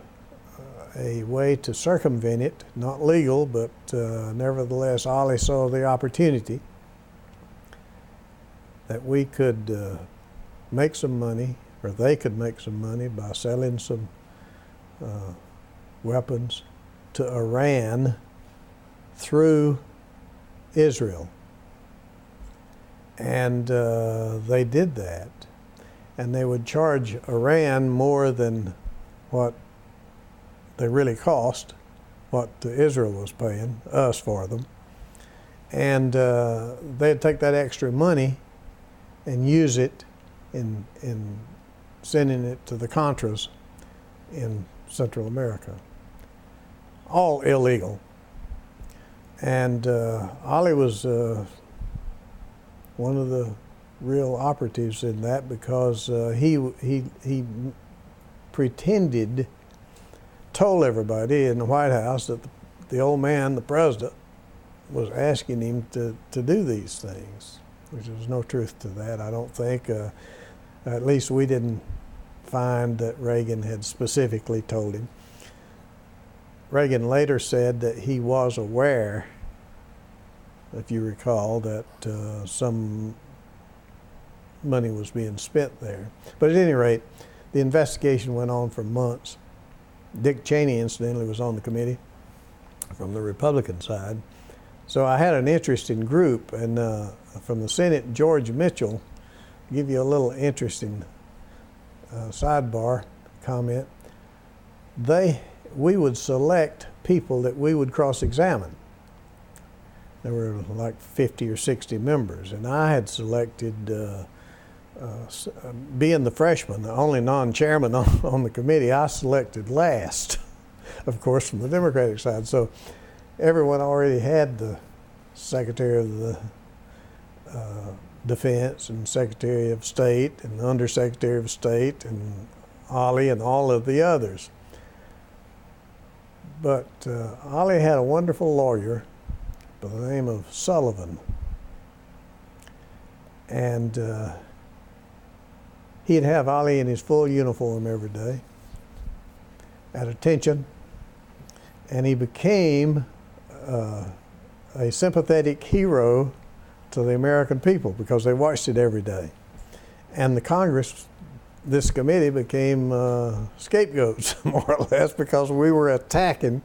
way to circumvent it, not legal, but nevertheless Ollie saw the opportunity that we could make some money, or they could make some money by selling some weapons to Iran through Israel. And they did that. And they would charge Iran more than what they really cost, what Israel was paying us for them. And they'd take that extra money and use it in sending it to the Contras in Central America. All illegal. And Ollie was one of the real operatives in that because he pretended, told everybody in the White House that the old man, the president, was asking him to do these things, which there's no truth to that, I don't think. At least we didn't find that Reagan had specifically told him. Reagan later said that he was aware, if you recall, that some money was being spent there. But at any rate, the investigation went on for months. Dick Cheney, incidentally, was on the committee from the Republican side. So I had an interesting group, and from the Senate, George Mitchell, give you a little interesting sidebar comment. We would select people that we would cross-examine. There were like 50 or 60 members, and I had selected, being the freshman, the only non-chairman on the committee, I selected last, of course, from the Democratic side. So everyone already had the Secretary of the Defense and Secretary of State and Undersecretary of State and Ollie and all of the others. But Ollie had a wonderful lawyer by the name of Sullivan. And he'd have Ollie in his full uniform every day at attention. And he became a sympathetic hero to the American people because they watched it every day. And the Congress, this committee became scapegoats, more or less, because we were attacking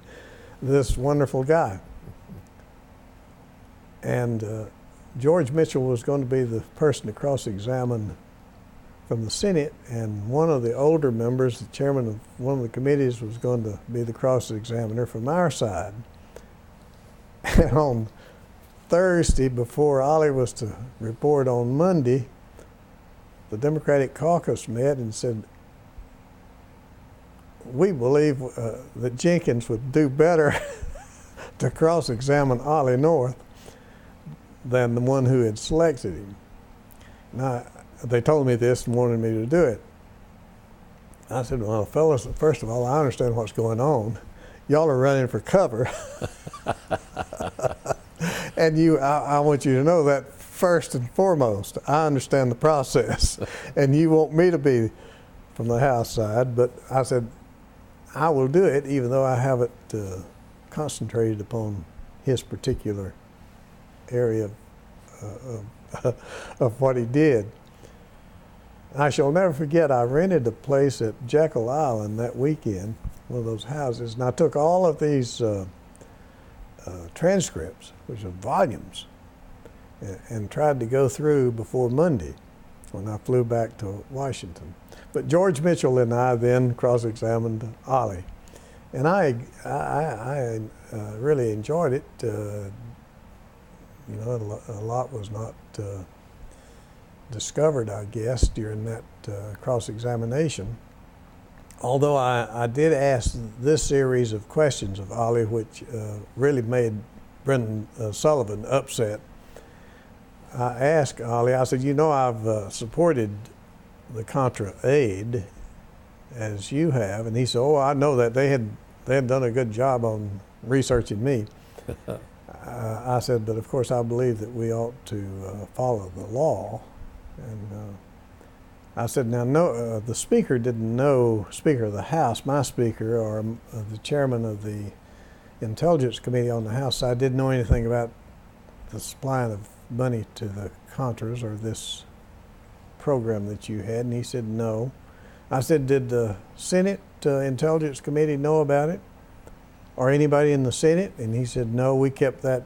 this wonderful guy. And George Mitchell was going to be the person to cross-examine from the Senate, and one of the older members, the chairman of one of the committees, was going to be the cross-examiner from our side. And on Thursday, before Ollie was to report on Monday, the Democratic caucus met and said, we believe that Jenkins would do better to cross-examine Ollie North than the one who had selected him. Now, they told me this and wanted me to do it. I said, well, fellas, first of all, I understand what's going on. Y'all are running for cover. And I want you to know that first and foremost. I understand the process. And you want me to be from the House side, but I said, I will do it even though I haven't concentrated upon his particular area of what he did. I shall never forget, I rented a place at Jekyll Island that weekend, one of those houses, and I took all of these transcripts, which are volumes, and tried to go through before Monday when I flew back to Washington. But George Mitchell and I then cross-examined Ollie, and I really enjoyed it. You know, a lot was not discovered, I guess, during that cross-examination. Although I did ask this series of questions of Ollie, which really made Brendan Sullivan upset. I asked Ollie, I said, you know, I've supported the Contra aid as you have, and he said, oh, I know that they had done a good job on researching me. I said, but of course I believe that we ought to follow the law. And I said, now, no, the Speaker didn't know, Speaker of the House, my Speaker, or the Chairman of the Intelligence Committee on the House side, didn't know anything about the supplying of money to the Contras or this program that you had. And he said, no. I said, did the Senate Intelligence Committee know about it? Or anybody in the Senate? And he said, no, we kept that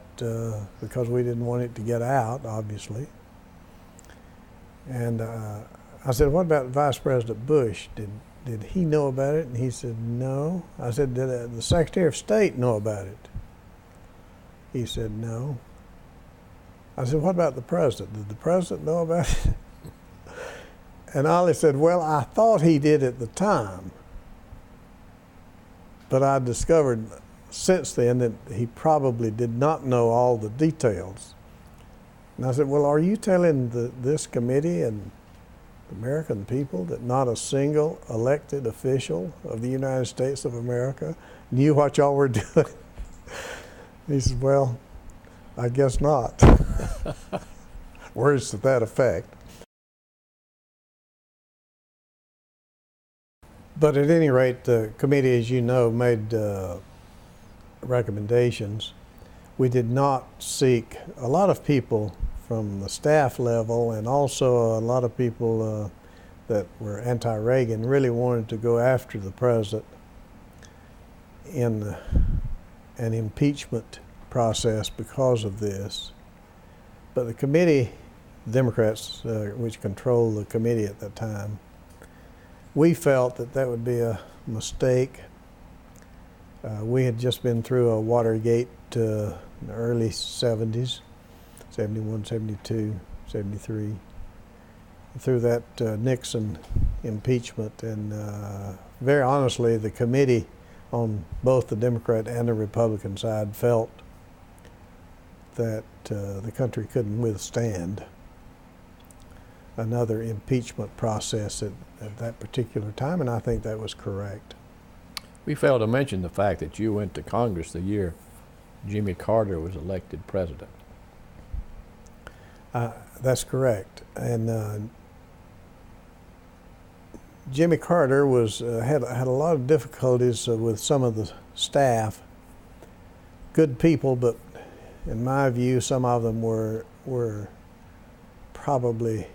because we didn't want it to get out, obviously. And I said, what about Vice President Bush? Did he know about it? And he said, no. I said, did the Secretary of State know about it? He said, no. I said, what about the President? Did the President know about it? And Ollie said, well, I thought he did at the time. But I discovered since then that he probably did not know all the details. And I said, well, are you telling this committee and the American people that not a single elected official of the United States of America knew what y'all were doing? He said, well, I guess not. Words to that effect. But at any rate, the committee, as you know, made recommendations. We did not seek, a lot of people from the staff level and also a lot of people that were anti-Reagan really wanted to go after the president in an impeachment process because of this. But the committee, Democrats, which controlled the committee at that time, we felt that that would be a mistake. We had just been through a Watergate in the early 70s, 71, 72, 73, through that Nixon impeachment. And very honestly, the committee on both the Democrat and the Republican side felt that the country couldn't withstand another impeachment process at that particular time, and I think that was correct. We failed to mention the fact that you went to Congress the year Jimmy Carter was elected president. That's correct. And Jimmy Carter had a lot of difficulties with some of the staff. Good people, but in my view, some of them were probably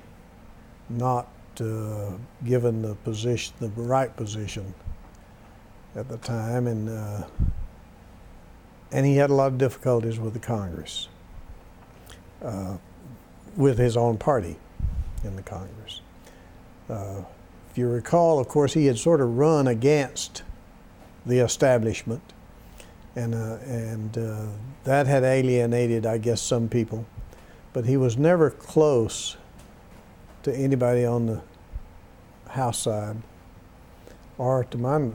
not given the right position at the time, and he had a lot of difficulties with the Congress, with his own party in the Congress. If you recall, of course, he had sort of run against the establishment, and that had alienated, I guess, some people. But he was never close to anybody on the House side, or to my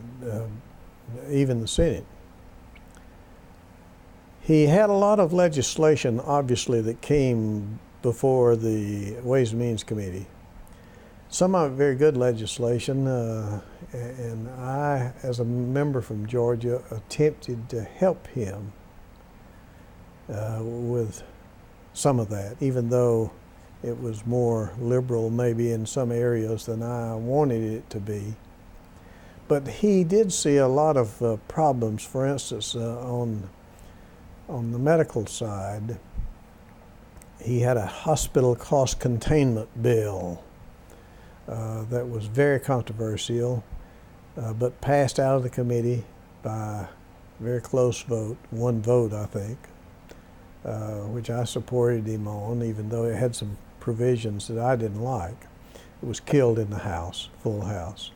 even the Senate. He had a lot of legislation, obviously, that came before the Ways and Means Committee. Some of it very good legislation, and I, as a member from Georgia, attempted to help him with some of that, even though it was more liberal maybe in some areas than I wanted it to be. But he did see a lot of problems. For instance, on the medical side, he had a hospital cost containment bill that was very controversial, but passed out of the committee by a very close vote, one vote, I think, which I supported him on, even though it had some provisions that I didn't like. It was killed in the House, full House.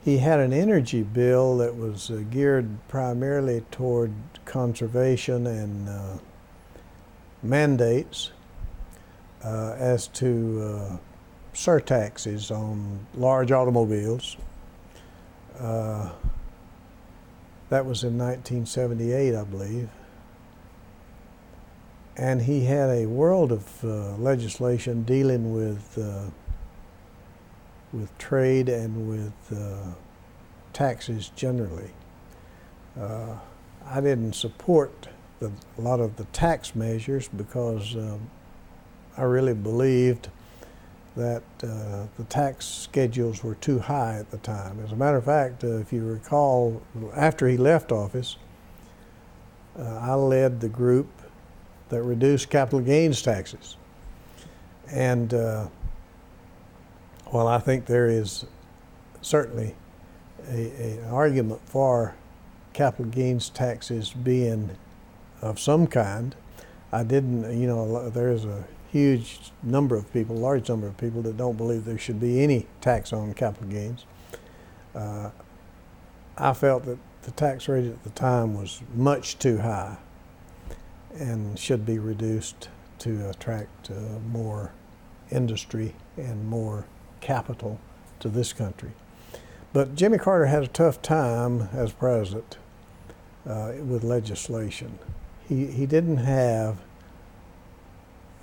He had an energy bill that was geared primarily toward conservation and mandates as to surtaxes on large automobiles. That was in 1978, I believe. And he had a world of legislation dealing with trade and with taxes generally. I didn't support a lot of the tax measures because I really believed that the tax schedules were too high at the time. As a matter of fact, if you recall, after he left office, I led the group that reduced capital gains taxes. And while I think there is certainly an argument for capital gains taxes being of some kind, I didn't, there's a huge number of people, large number of people that don't believe there should be any tax on capital gains. I felt that the tax rate at the time was much too high and should be reduced to attract more industry and more capital to this country. But Jimmy Carter had a tough time as president with legislation. He didn't have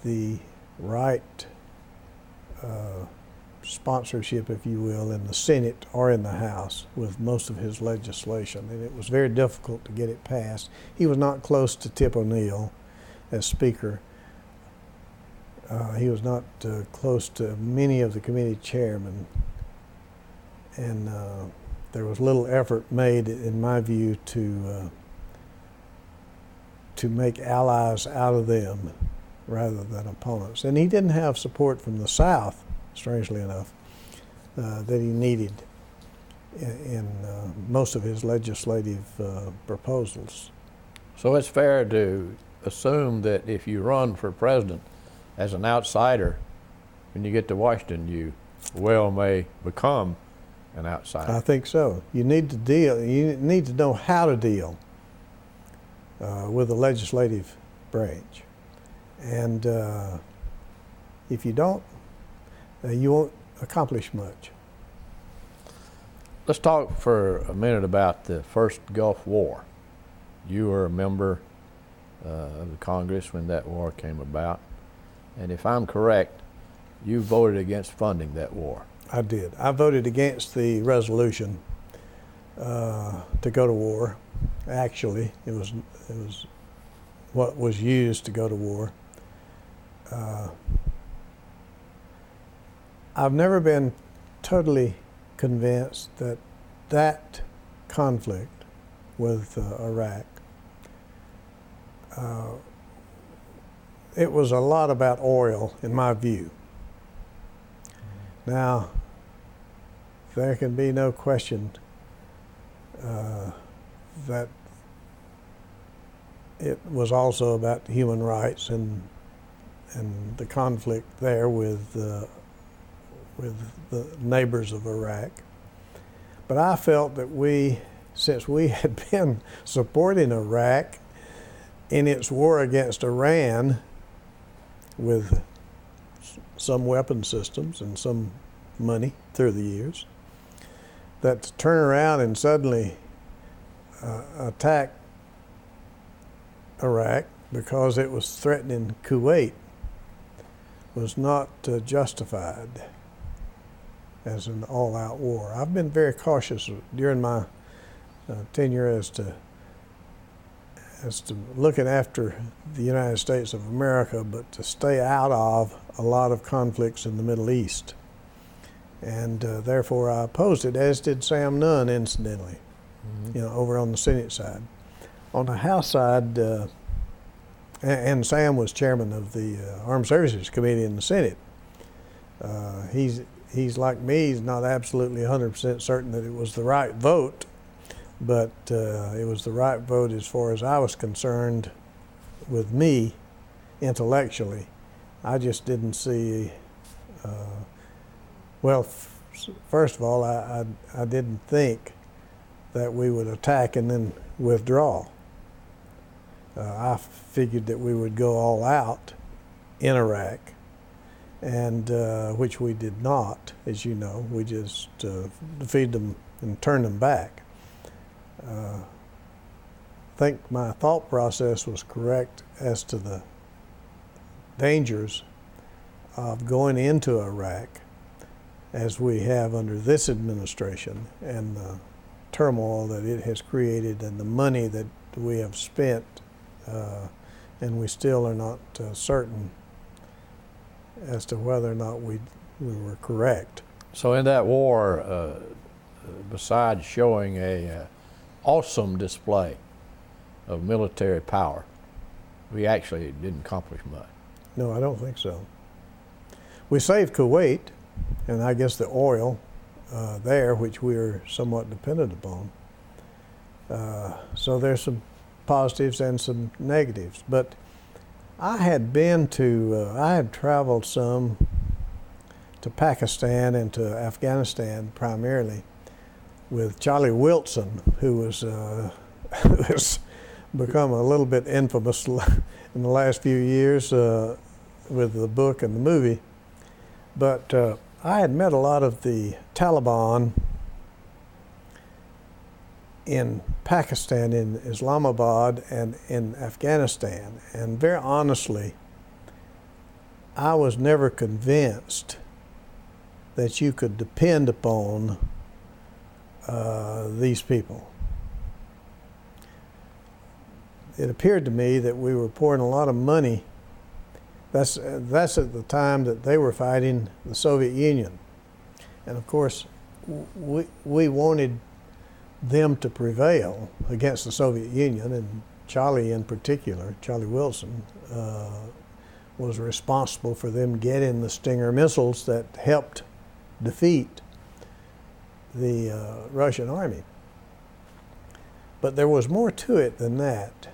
the right sponsorship, if you will, in the Senate or in the House with most of his legislation, and it was very difficult to get it passed. He was not close to Tip O'Neill as Speaker. He was not close to many of the committee chairmen, and there was little effort made, in my view, to make allies out of them rather than opponents. And he didn't have support from the South, strangely enough, that he needed in most of his legislative proposals. So it's fair to assume that if you run for president as an outsider, when you get to Washington, you well may become an outsider. I think so. You need to deal. You need to know how to deal with the legislative branch, and if you don't, you won't accomplish much. Let's talk for a minute about the first Gulf War. You were a member of the Congress when that war came about. And if I'm correct, you voted against funding that war. I did. I voted against the resolution to go to war. Actually, it was what was used to go to war. I've never been totally convinced that that conflict with Iraq, it was a lot about oil, in my view. Now, there can be no question that it was also about human rights and the conflict there with the neighbors of Iraq. But I felt that since we had been supporting Iraq in its war against Iran with some weapon systems and some money through the years, that to turn around and suddenly attack Iraq because it was threatening Kuwait was not justified as an all-out war. I've been very cautious during my tenure as to looking after the United States of America, but to stay out of a lot of conflicts in the Middle East. And therefore I opposed it, as did Sam Nunn, incidentally, over on the Senate side. On the House side, and Sam was chairman of the Armed Services Committee in the Senate. He's like me, he's not absolutely 100% certain that it was the right vote, but it was the right vote as far as I was concerned with me intellectually. I just didn't see, first of all, I didn't think that we would attack and then withdraw. I figured that we would go all out in Iraq, and which we did not, as you know. We just defeated them and turned them back. I think my thought process was correct as to the dangers of going into Iraq as we have under this administration, and the turmoil that it has created and the money that we have spent, and we still are not certain as to whether or not we were correct. So in that war, besides showing a awesome display of military power, we actually didn't accomplish much. No, I don't think so. We saved Kuwait, and I guess the oil there, which we are somewhat dependent upon. So there's some positives and some negatives. But I had traveled some to Pakistan and to Afghanistan primarily with Charlie Wilson, who has become a little bit infamous in the last few years with the book and the movie. But I had met a lot of the Taliban in Pakistan, in Islamabad, and in Afghanistan. And very honestly, I was never convinced that you could depend upon these people. It appeared to me that we were pouring a lot of money. That's at the time that they were fighting the Soviet Union. And of course, we wanted them to prevail against the Soviet Union, and Charlie in particular, Charlie Wilson, was responsible for them getting the Stinger missiles that helped defeat the Russian army. But there was more to it than that.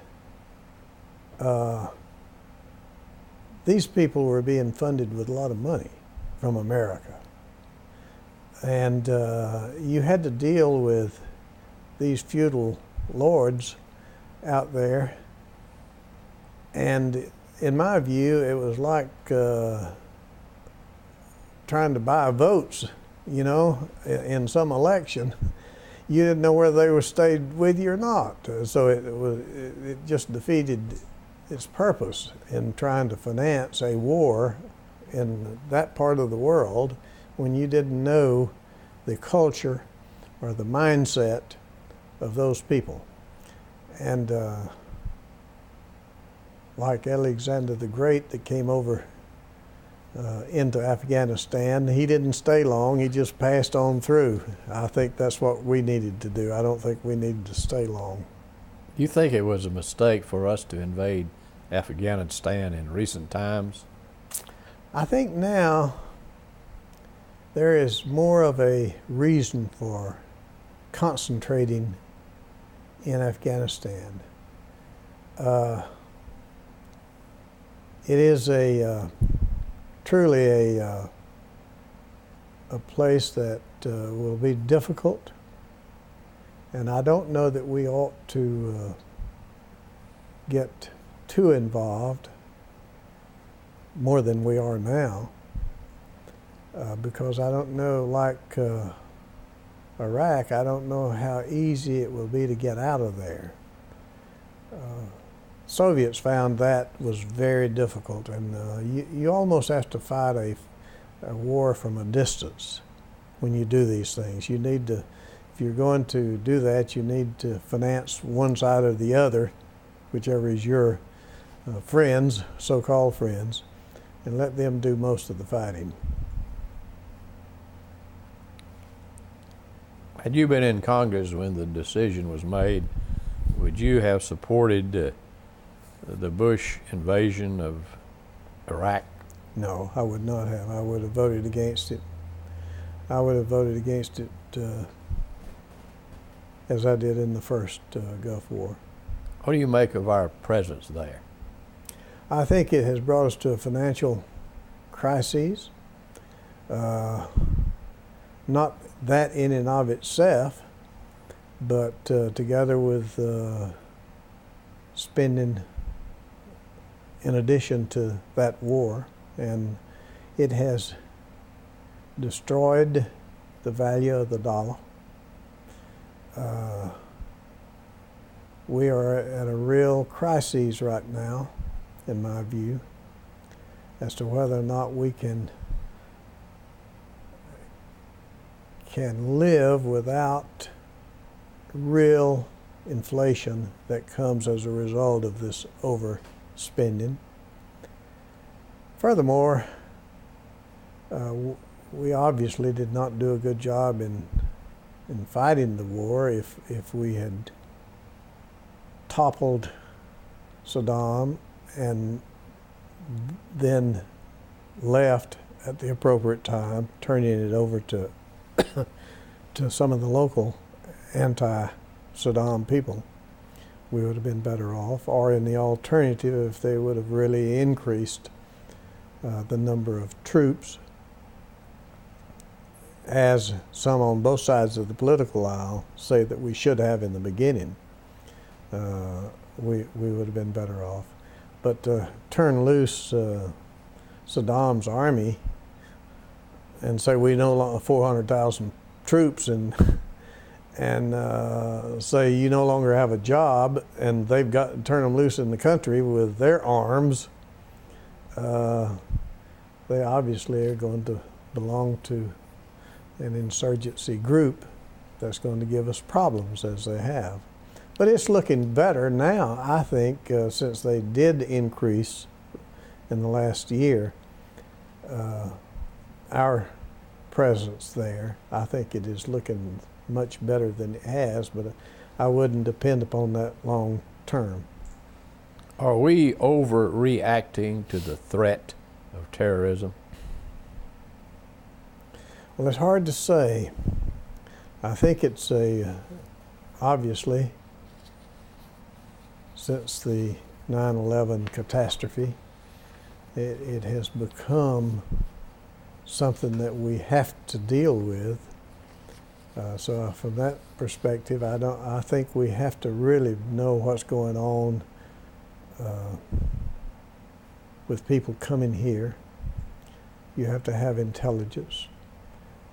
These people were being funded with a lot of money from America. And you had to deal with these feudal lords out there. And in my view, it was like trying to buy votes, in some election. You didn't know whether they were stayed with you or not. So it just defeated its purpose in trying to finance a war in that part of the world when you didn't know the culture or the mindset of those people. And like Alexander the Great that came over into Afghanistan, he didn't stay long, he just passed on through. I think that's what we needed to do. I don't think we needed to stay long. Do you think it was a mistake for us to invade Afghanistan in recent times? I think now there is more of a reason for concentrating in Afghanistan. It is truly a place that will be difficult, and I don't know that we ought to get too involved more than we are now, because I don't know, like Iraq, I don't know how easy it will be to get out of there. Soviets found that was very difficult, and you almost have to fight a war from a distance when you do these things. You need to, if you're going to do that, you need to finance one side or the other, whichever is your friends, so-called friends, and let them do most of the fighting. Had you been in Congress when the decision was made, would you have supported the Bush invasion of Iraq? No, I would not have. I would have voted against it. I would have voted against it as I did in the first Gulf War. What do you make of our presence there? I think it has brought us to a financial crisis. Not that in and of itself, but together with spending in addition to that war, and it has destroyed the value of the dollar. We are at a real crisis right now, in my view, as to whether or not we can live without real inflation that comes as a result of this overspending. Furthermore, we obviously did not do a good job in fighting the war. If we had toppled Saddam and then left at the appropriate time, turning it over to some of the local anti-Saddam people, we would have been better off. Or in the alternative, if they would have really increased the number of troops, as some on both sides of the political aisle say that we should have in the beginning, we would have been better off. But to turn loose Saddam's army and say we no longer 400,000 troops and say you no longer have a job, and they've got to turn them loose in the country with their arms, they obviously are going to belong to an insurgency group that's going to give us problems, as they have. But it's looking better now, I think, since they did increase in the last year our presence there. I think it is looking much better than it has, but I wouldn't depend upon that long term. Are we overreacting to the threat of terrorism? Well, it's hard to say. I think it's obviously, since the 9/11 catastrophe, it has become something that we have to deal with. So from that perspective, I think we have to really know what's going on with people coming here. You have to have intelligence,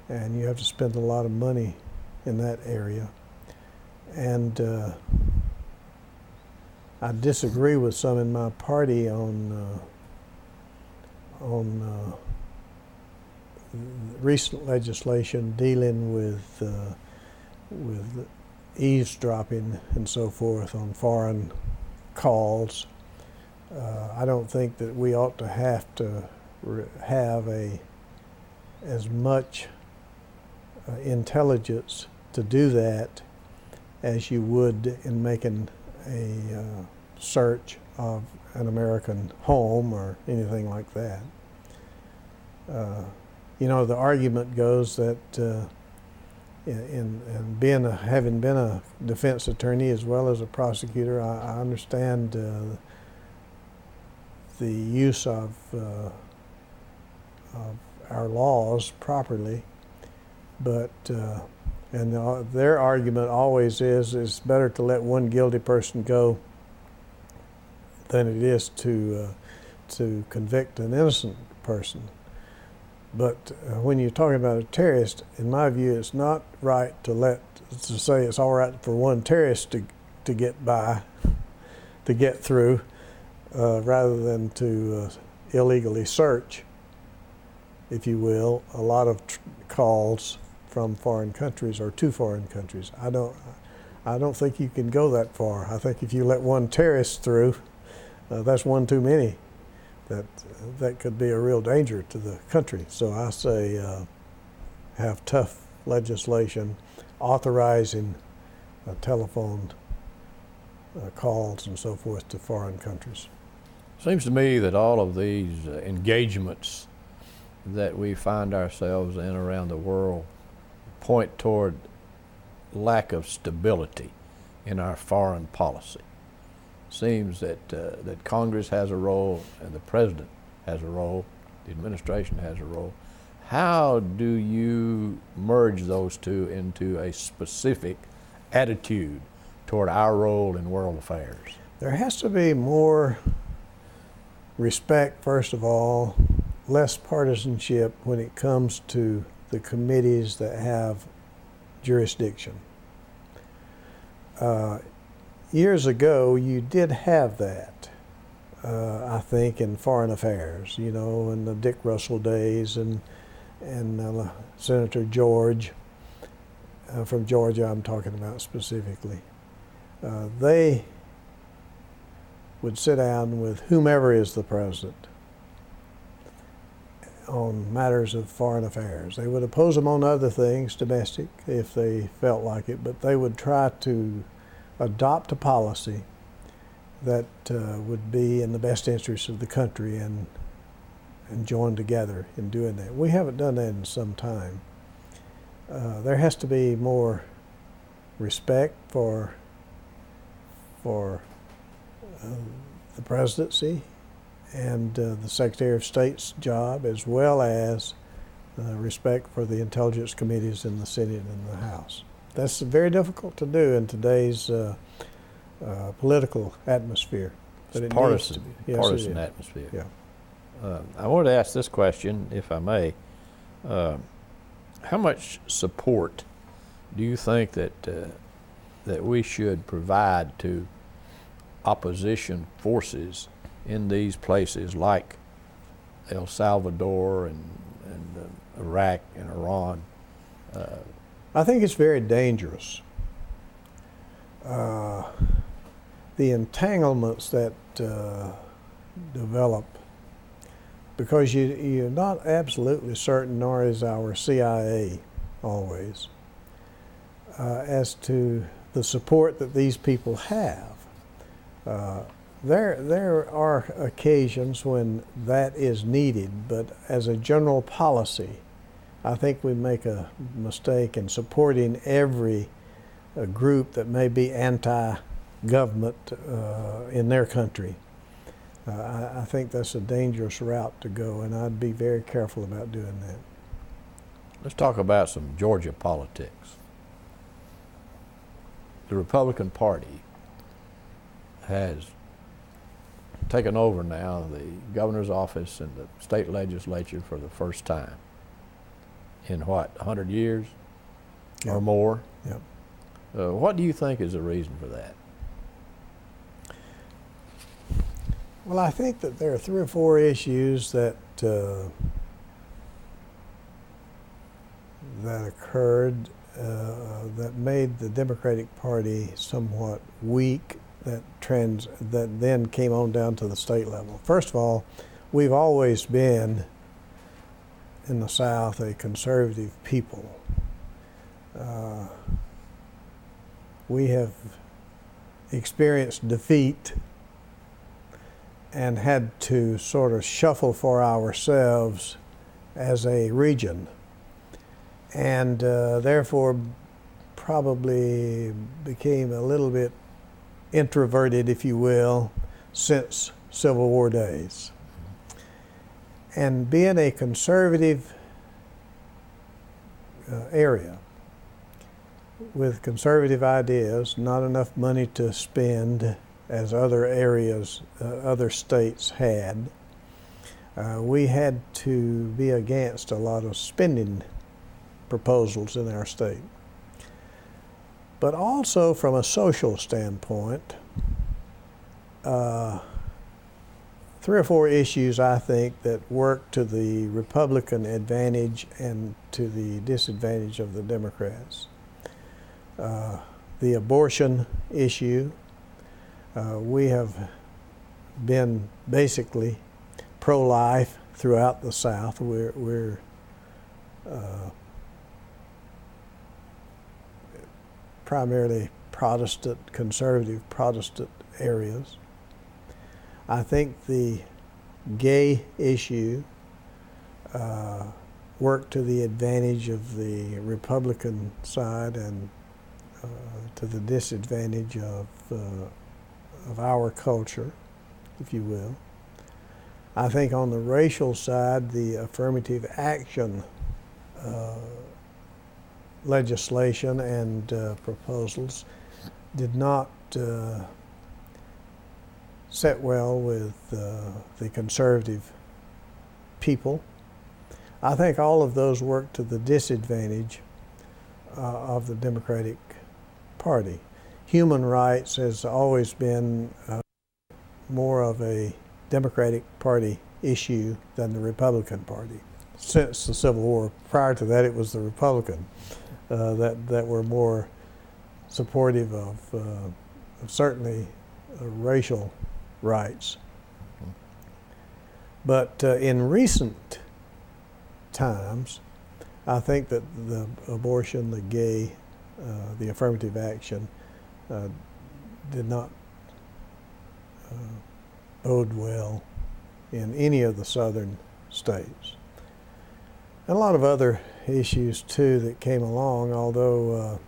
and you have to spend a lot of money in that area. And I disagree with some in my party on recent legislation dealing with eavesdropping and so forth on foreign calls. I don't think that we ought to have as much intelligence to do that as you would in making a search of an American home or anything like that. You know, the argument goes that having been a defense attorney as well as a prosecutor, I understand the use of our laws properly, but their argument always is it's better to let one guilty person go than it is to convict an innocent person. But when you're talking about a terrorist, in my view, it's not right to say it's all right for one terrorist to get by, to get through, rather than to illegally search, if you will, a lot of calls from foreign countries or to foreign countries. I don't think you can go that far. I think if you let one terrorist through, that's one too many. That could be a real danger to the country. So I say have tough legislation authorizing telephone calls and so forth to foreign countries. Seems to me that all of these engagements that we find ourselves in around the world point toward lack of stability in our foreign policy. Seems that that Congress has a role and the President has a role, the administration has a role. How do you merge those two into a specific attitude toward our role in world affairs? There has to be more respect, first of all, less partisanship when it comes to the committees that have jurisdiction. Years ago, you did have that, I think, in foreign affairs, you know, in the Dick Russell days and Senator George, from Georgia I'm talking about specifically. They would sit down with whomever is the president on matters of foreign affairs. They would oppose them on other things, domestic, if they felt like it, but they would try to adopt a policy that would be in the best interest of the country and join together in doing that. We haven't done that in some time. There has to be more respect for the presidency and the Secretary of State's job, as well as respect for the intelligence committees in the Senate and the House. That's very difficult to do in today's political atmosphere. But It's it partisan, needs to be. Yes, partisan it is. atmosphere. Yeah. I wanted to ask this question, if I may. How much support do you think that we should provide to opposition forces in these places like El Salvador and Iraq and Iran? I think it's very dangerous. The entanglements that develop, because you're not absolutely certain, nor is our CIA always, as to the support that these people have. There are occasions when that is needed, but as a general policy, I think we make a mistake in supporting every group that may be anti-government in their country. I think that's a dangerous route to go, and I'd be very careful about doing that. Let's talk about some Georgia politics. The Republican Party has taken over now the governor's office and the state legislature for the first time in what, 100 years Yep. or more? Yep. What do you think is the reason for that? Well, I think that there are 3 or 4 issues that that occurred that made the Democratic Party somewhat weak. That then came on down to the state level. First of all, we've always been in the South a conservative people. We have experienced defeat and had to sort of shuffle for ourselves as a region, and therefore probably became a little bit introverted, if you will, since Civil War days. And being a conservative area with conservative ideas, not enough money to spend as other areas, other states had, we had to be against a lot of spending proposals in our state. But also from a social standpoint, 3 or 4 issues I think that work to the Republican advantage and to the disadvantage of the Democrats. The abortion issue, we have been basically pro-life throughout the South. We're primarily Protestant, conservative Protestant areas. I think the gay issue worked to the advantage of the Republican side and to the disadvantage of our culture, if you will. I think on the racial side, the affirmative action legislation and proposals did not set well with the conservative people. I think all of those work to the disadvantage of the Democratic Party. Human rights has always been more of a Democratic Party issue than the Republican Party. Since the Civil War, prior to that, it was the Republican that were more supportive of certainly racial rights. But in recent times, I think that the abortion, the gay, the affirmative action did not bode well in any of the southern states. And a lot of other issues too that came along, although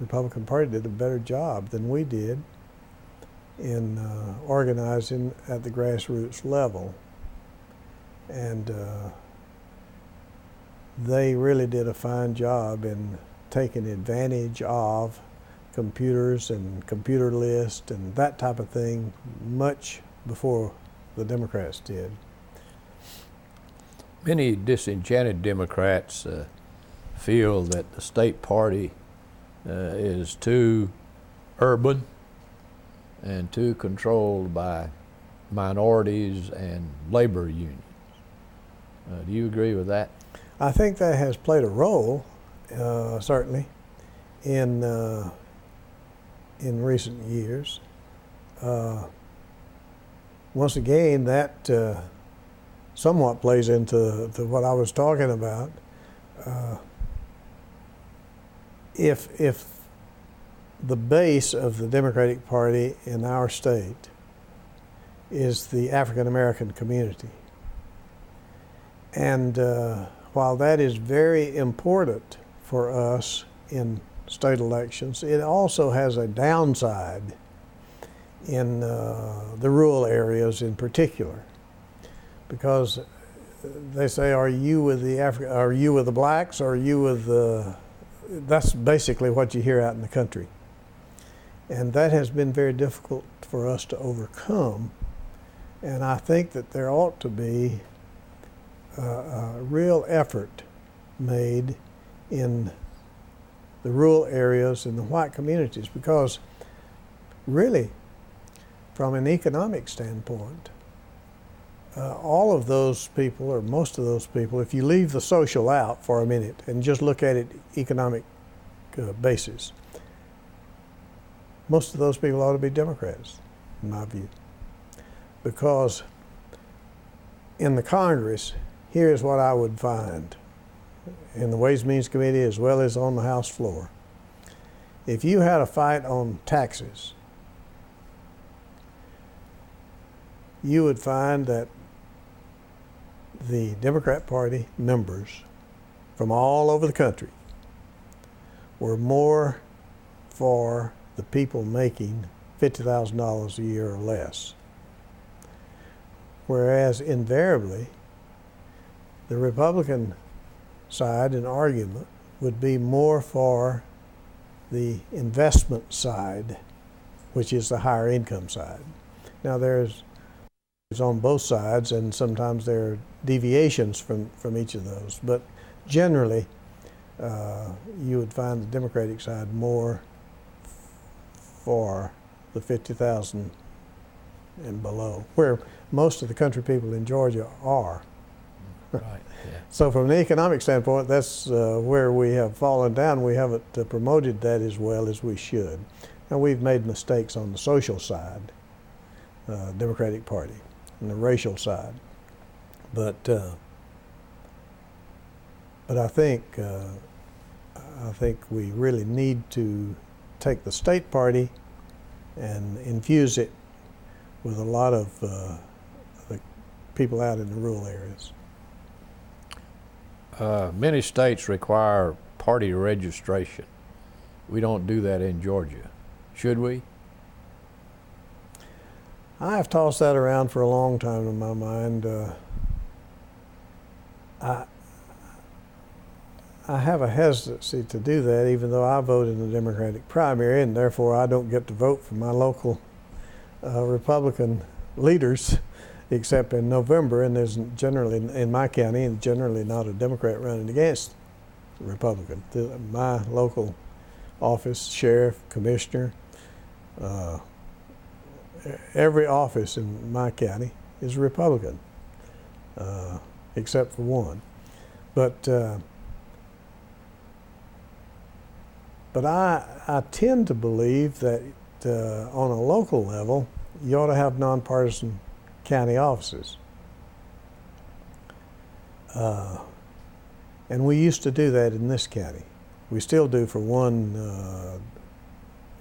Republican Party did a better job than we did in organizing at the grassroots level. And they really did a fine job in taking advantage of computers and computer lists and that type of thing much before the Democrats did. Many disenchanted Democrats feel that the state party is too urban and too controlled by minorities and labor unions. Do you agree with that? I think that has played a role, certainly, in recent years. Once again, that somewhat plays into what I was talking about. If the base of the Democratic Party in our state is the African American community, and while that is very important for us in state elections, it also has a downside in the rural areas in particular, because they say, "Are you with the are you with the blacks, or are you with the?" That's basically what you hear out in the country, and that has been very difficult for us to overcome. And I think that there ought to be a real effort made in the rural areas and the white communities, because really, from an economic standpoint, all of those people, or most of those people, if you leave the social out for a minute and just look at it economic basis, most of those people ought to be Democrats, in my view. Because in the Congress, here's what I would find in the Ways and Means Committee as well as on the House floor. If you had a fight on taxes, you would find that the Democrat Party members from all over the country were more for the people making $50,000 a year or less. Whereas invariably, the Republican side in argument would be more for the investment side, which is the higher income side. Now there's on both sides, and sometimes there are deviations from each of those, but generally you would find the Democratic side more for the 50,000 and below, where most of the country people in Georgia are. Right. Yeah. So from an economic standpoint, that's where we have fallen down. We haven't promoted that as well as we should. And we've made mistakes on the social side, Democratic Party, and the racial side. But I think we really need to take the state party and infuse it with a lot of the people out in the rural areas. Many states require party registration. We don't do that in Georgia. Should we? I have tossed that around for a long time in my mind. I have a hesitancy to do that, even though I vote in the Democratic primary, and therefore I don't get to vote for my local Republican leaders, except in November, and there's generally, in my county, generally not a Democrat running against a Republican. My local office, sheriff, commissioner, every office in my county is Republican, except for one. But I tend to believe that on a local level, you ought to have nonpartisan county offices. And we used to do that in this county. We still do for one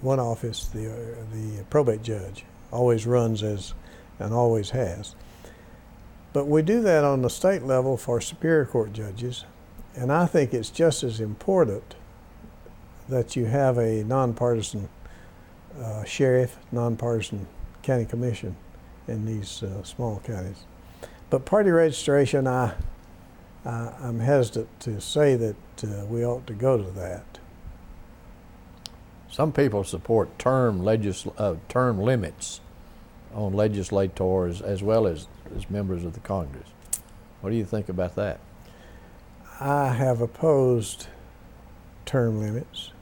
office. The probate judge always runs as, and always has. But we do that on the state level for Superior Court judges, and I think it's just as important that you have a nonpartisan sheriff, nonpartisan county commission in these small counties. But party registration, I'm hesitant to say that we ought to go to that. Some people support term limits on legislators as well as members of the Congress. What do you think about that? I have opposed term limits,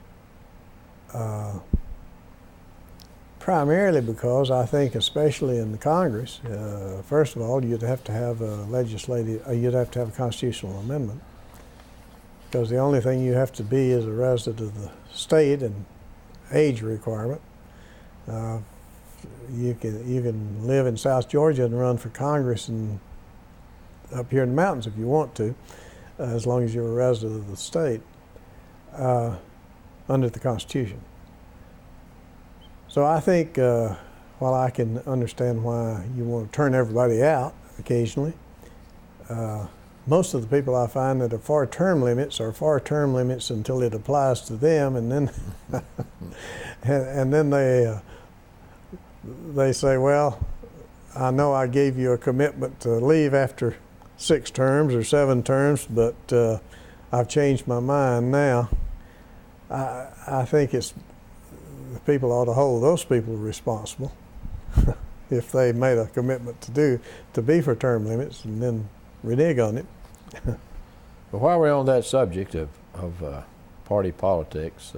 primarily because I think, especially in the Congress, first of all, you'd have to have you'd have to have a constitutional amendment, because the only thing you have to be is a resident of the state and age requirement. You can live in South Georgia and run for Congress and up here in the mountains if you want to, as long as you're a resident of the state under the Constitution. So I think while I can understand why you want to turn everybody out occasionally, most of the people I find that are for term limits are for term limits until it applies to them, and then and then they say, well, I know I gave you a commitment to leave after 6 terms or 7 terms, but I've changed my mind now. I think it's the people ought to hold those people responsible if they made a commitment to be for term limits and then renege on it. But while we're on that subject of party politics,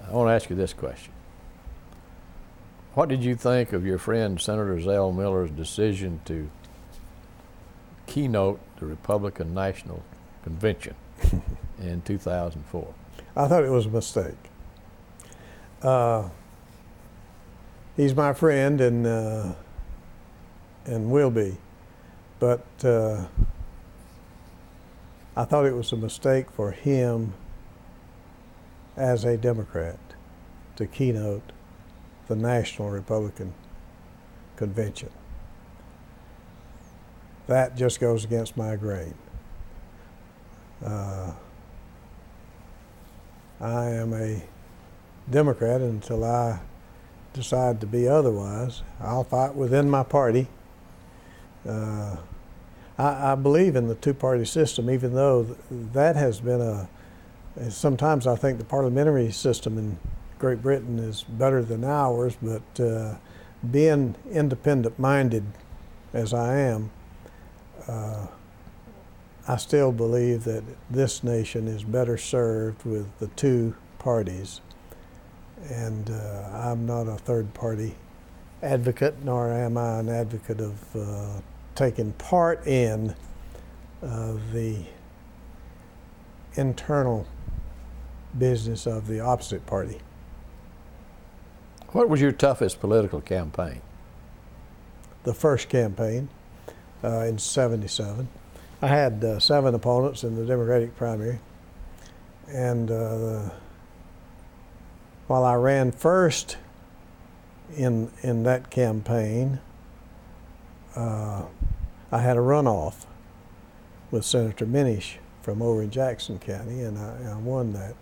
I want to ask you this question. What did you think of your friend Senator Zell Miller's decision to keynote the Republican National Convention in 2004? I thought it was a mistake. He's my friend and will be, but I thought it was a mistake for him as a Democrat to keynote the National Republican Convention. That just goes against my grain. I am a Democrat until I decide to be otherwise. I'll fight within my party. I believe in the two-party system, even though that has been sometimes I think the parliamentary system in Great Britain is better than ours, but being independent-minded as I am, I still believe that this nation is better served with the two parties. And I'm not a third-party advocate, nor am I an advocate of taking part in the internal business of the opposite party. What was your toughest political campaign? The first campaign in '77. I had 7 opponents in the Democratic primary, and while I ran first in that campaign, I had a runoff with Senator Minish from over in Jackson County, and I won that.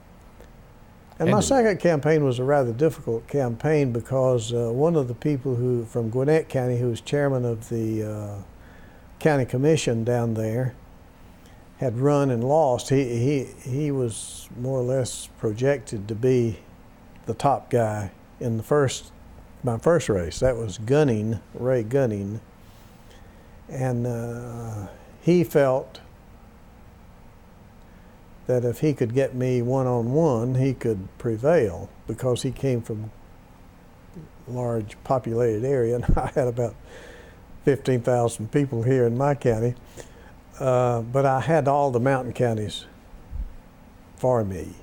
And my second campaign was a rather difficult campaign because one of the people from Gwinnett County, who was chairman of the county commission down there, had run and lost. He was more or less projected to be the top guy in my first race. That was Ray Gunning. And he felt that if he could get me one-on-one, he could prevail because he came from a large populated area, and I had about 15,000 people here in my county. But I had all the mountain counties for me,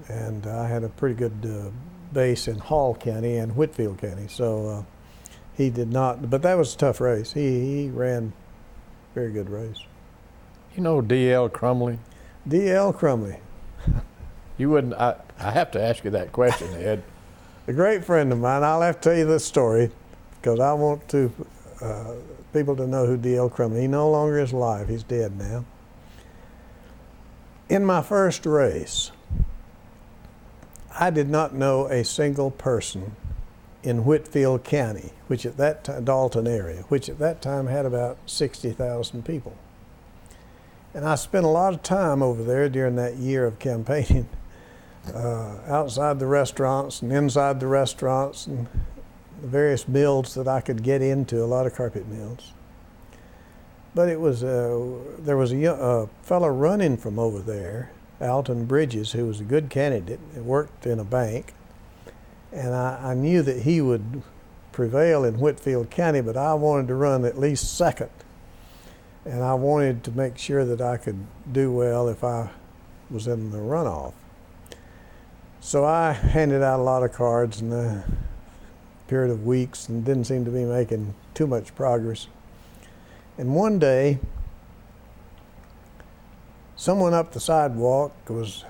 and I had a pretty good base in Hall County and Whitfield County. So he did not, but that was a tough race. He ran a very good race. You know D.L. Crumley? D.L. Crumley. You wouldn't, I have to ask you that question, Ed. A great friend of mine. I'll have to tell you this story because I want people to know who D.L. Crumley. He no longer is alive. He's dead now. In my first race, I did not know a single person in Whitfield County, which at that time, Dalton area, which at that time had about 60,000 people. And I spent a lot of time over there during that year of campaigning, outside the restaurants and inside the restaurants and the various mills that I could get into, a lot of carpet mills. But it was there was a fellow running from over there, Alton Bridges, who was a good candidate and worked in a bank. And I knew that he would prevail in Whitfield County, but I wanted to run at least second. And I wanted to make sure that I could do well if I was in the runoff. So I handed out a lot of cards in a period of weeks and didn't seem to be making too much progress. And one day, someone up the sidewalk was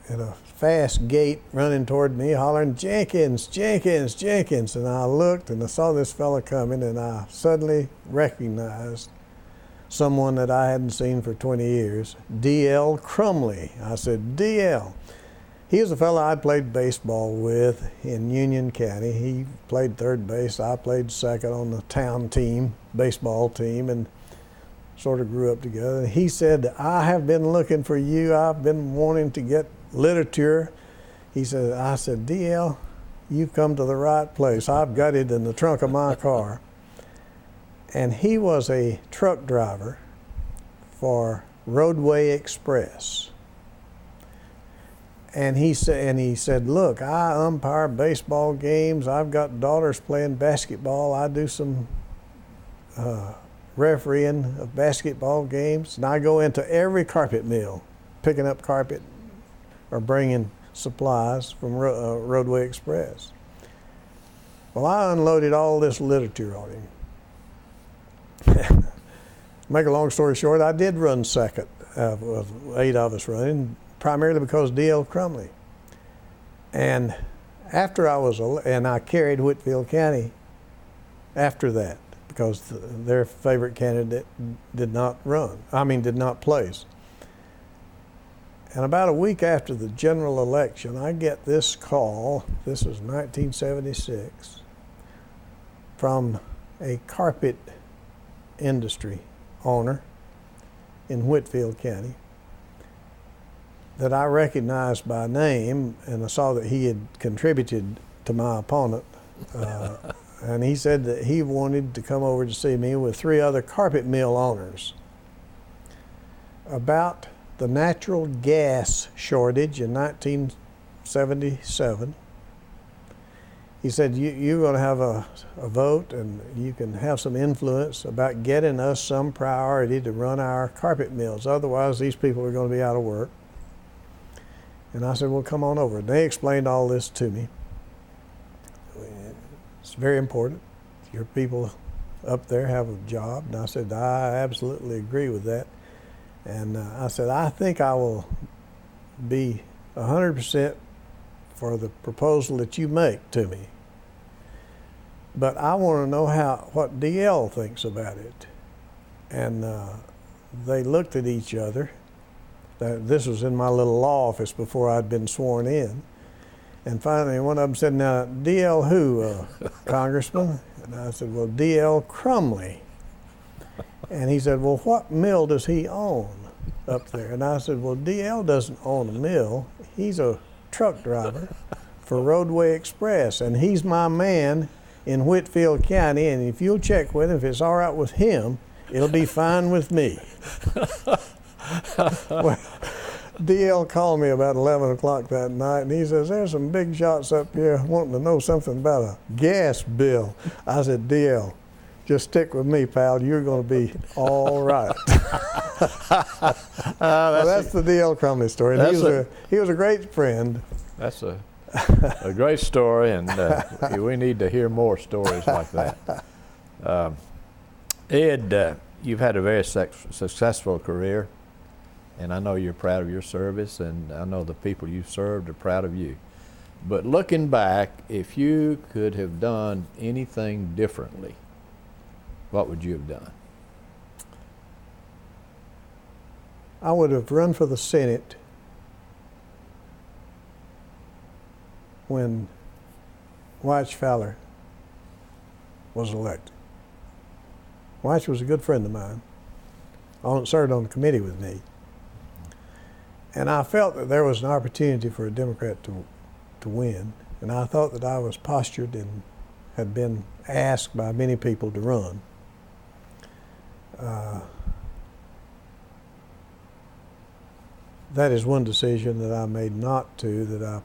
at a fast gait running toward me, hollering, "Jenkins, Jenkins, Jenkins." And I looked and I saw this fella coming, and I suddenly recognized someone that I hadn't seen for 20 years, D.L. Crumley. I said, "D.L." He was a fellow I played baseball with in Union County. He played third base. I played second on the town team, baseball team, and sort of grew up together. He said, "I have been looking for you. I've been wanting to get literature." He said, I said, "D.L., you've come to the right place. I've got it in the trunk of my car." And he was a truck driver for Roadway Express. And he said, look, I umpire baseball games. I've got daughters playing basketball. I do some refereeing of basketball games, and I go into every carpet mill, picking up carpet or bringing supplies from Roadway Express. Well, I unloaded all this literature on him. Make a long story short, I did run second of 8 of us running, primarily because D.L. Crumley. And after I carried Whitfield County after that, because their favorite candidate did not place. And about a week after the general election, I get this call, this was 1976, from a carpet industry owner in Whitfield County that I recognized by name, and I saw that he had contributed to my opponent. And he said that he wanted to come over to see me with 3 other carpet mill owners about the natural gas shortage in 1977. He said, you're going to have a vote, and you can have some influence about getting us some priority to run our carpet mills. Otherwise, these people are going to be out of work. And I said, well, come on over. And they explained all this to me. It's very important. Your people up there have a job. And I said, I absolutely agree with that. And I said, I think I will be 100% for the proposal that you make to me. But I want to know what D.L. thinks about it. And they looked at each other. This was in my little law office before I'd been sworn in. And finally, one of them said, now, D.L. who, Congressman? And I said, well, D.L. Crumley. And he said, well, what mill does he own up there? And I said, well, D.L. doesn't own a mill. He's a truck driver for Roadway Express, and he's my man in Whitfield County, and if you'll check with him, if it's all right with him, it'll be fine with me. Well, D.L. called me about 11 o'clock that night, and he says, there's some big shots up here wanting to know something about a gas bill. I said, D.L., just stick with me, pal. You're going to be all right. That's the D.L. Crumley story. He was a great friend. That's a great story, and we need to hear more stories like that. Ed, you've had a very successful career, and I know you're proud of your service, and I know the people you've served are proud of you. But looking back, if you could have done anything differently, what would you have done? I would have run for the Senate when Wyche Fowler was elected. Wyche was a good friend of mine. Served on the committee with me. And I felt that there was an opportunity for a Democrat to win. And I thought that I was postured and had been asked by many people to run. That is one decision that I made not to, that I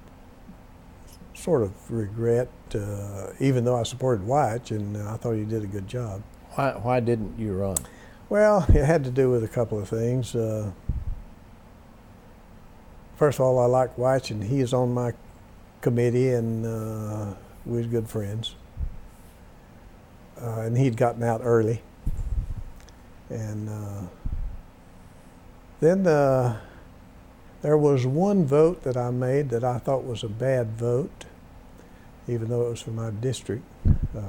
sort of regret, even though I supported Wyche and I thought he did a good job. Why didn't you run? Well, it had to do with a couple of things. First of all, I like Wyche, and he is on my committee, and we was good friends. And he'd gotten out early. And then there was one vote that I made that I thought was a bad vote, even though it was for my district,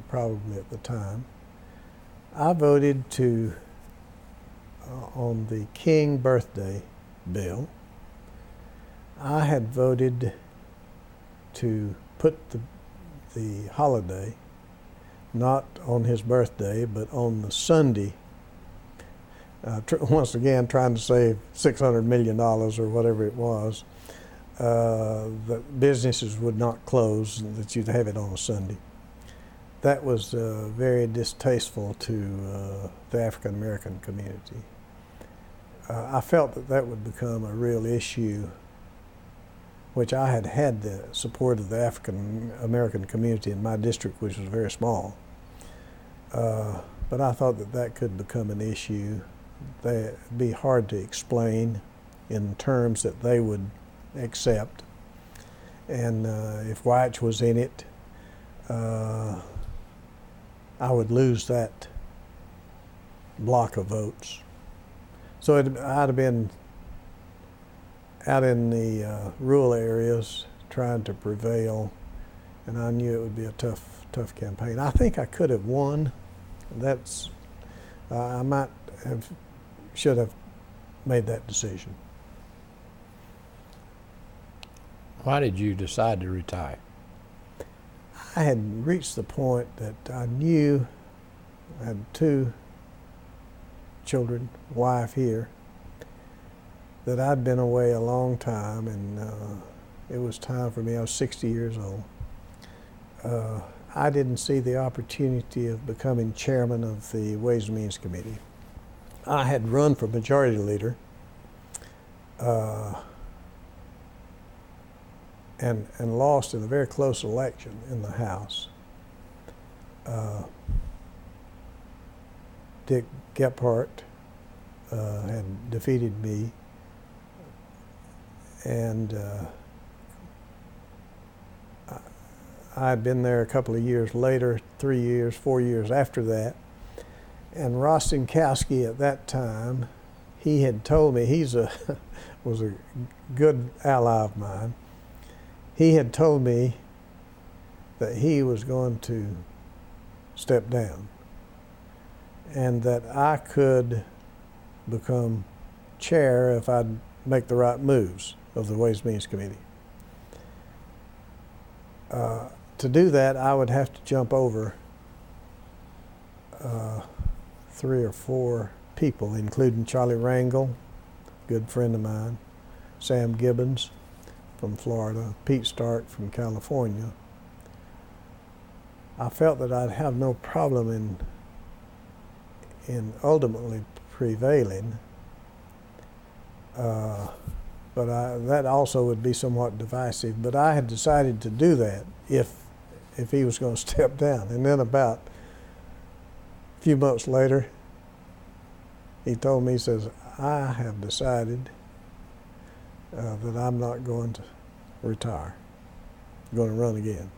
probably at the time. I voted on the King birthday bill. I had voted to put the holiday not on his birthday, but on the Sunday. Once again, trying to save $600 million or whatever it was. That businesses would not close, that you'd have it on a Sunday. That was very distasteful to the African American community. I felt that would become a real issue which I had had the support of the African American community in my district, which was very small. But I thought that that could become an issue. That'd be hard to explain in terms that they would accept. And if whites was in it, I would lose that block of votes. So I'd have been out in the rural areas trying to prevail, and I knew it would be a tough campaign. I think I could have won. That's I should have made that decision. Why did you decide to retire? I had reached the point that I knew I had 2 children, wife here, that I'd been away a long time, and it was time for me. I was 60 years old. I didn't see the opportunity of becoming chairman of the Ways and Means Committee. I had run for majority leader, and lost in a very close election in the House. Dick Gephardt had defeated me, and I had been there a couple of years later, 3 years, 4 years after that. And Ross Zinkowski at that time, he had told me, was a good ally of mine. He had told me that he was going to step down and that I could become chair if I'd make the right moves of the Ways and Means Committee. To do that, I would have to jump over 3 or 4 people, including Charlie Rangel, good friend of mine, Sam Gibbons from Florida, Pete Stark from California. I felt that I'd have no problem in ultimately prevailing, but that also would be somewhat divisive. But I had decided to do that if he was going to step down. And then about a few months later, he told me, he says, I have decided that I'm not going to retire. I'm going to run again.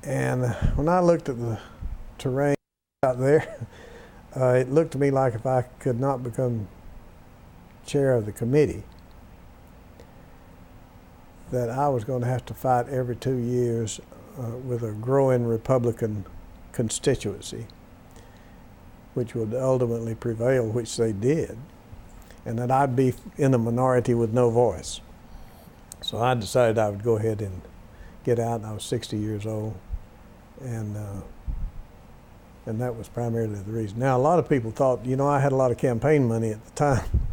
And when I looked at the terrain out there, it looked to me like if I could not become chair of the committee, that I was going to have to fight every 2 years with a growing Republican constituency, which would ultimately prevail, which they did, and that I'd be in a minority with no voice. So I decided I would go ahead and get out, and I was 60 years old, and that was primarily the reason. Now, a lot of people thought, I had a lot of campaign money at the time,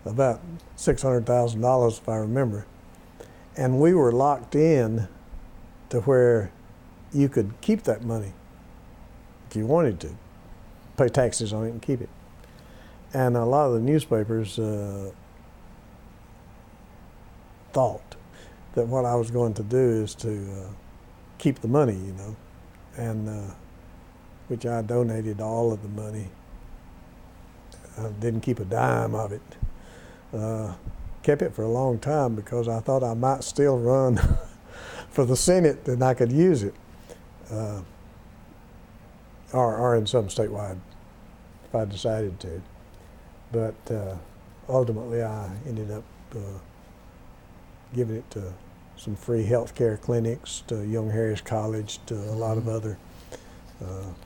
about $600,000 if I remember, and we were locked in to where you could keep that money if you wanted to, pay taxes on it and keep it. And a lot of the newspapers thought that what I was going to do is to keep the money, and which I donated all of the money. I didn't keep a dime of it. Kept it for a long time because I thought I might still run for the Senate and I could use it, or in some statewide if I decided to. But ultimately I ended up giving it to some free health care clinics, to Young Harris College, to a lot of other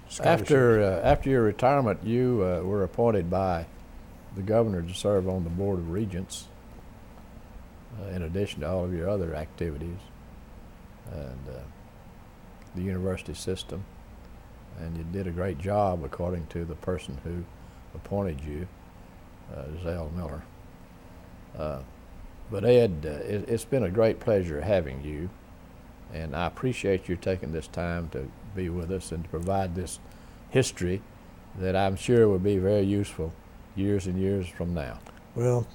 scholarships. After your retirement, you were appointed by the governor to serve on the Board of Regents, in addition to all of your other activities, and the university system. And you did a great job, according to the person who appointed you, Zell Miller. But Ed, it's been a great pleasure having you, and I appreciate you taking this time to be with us and to provide this history that I'm sure will be very useful years and years from now. Well,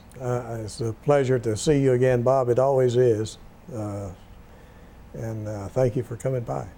it's a pleasure to see you again, Bob. It always is. And thank you for coming by.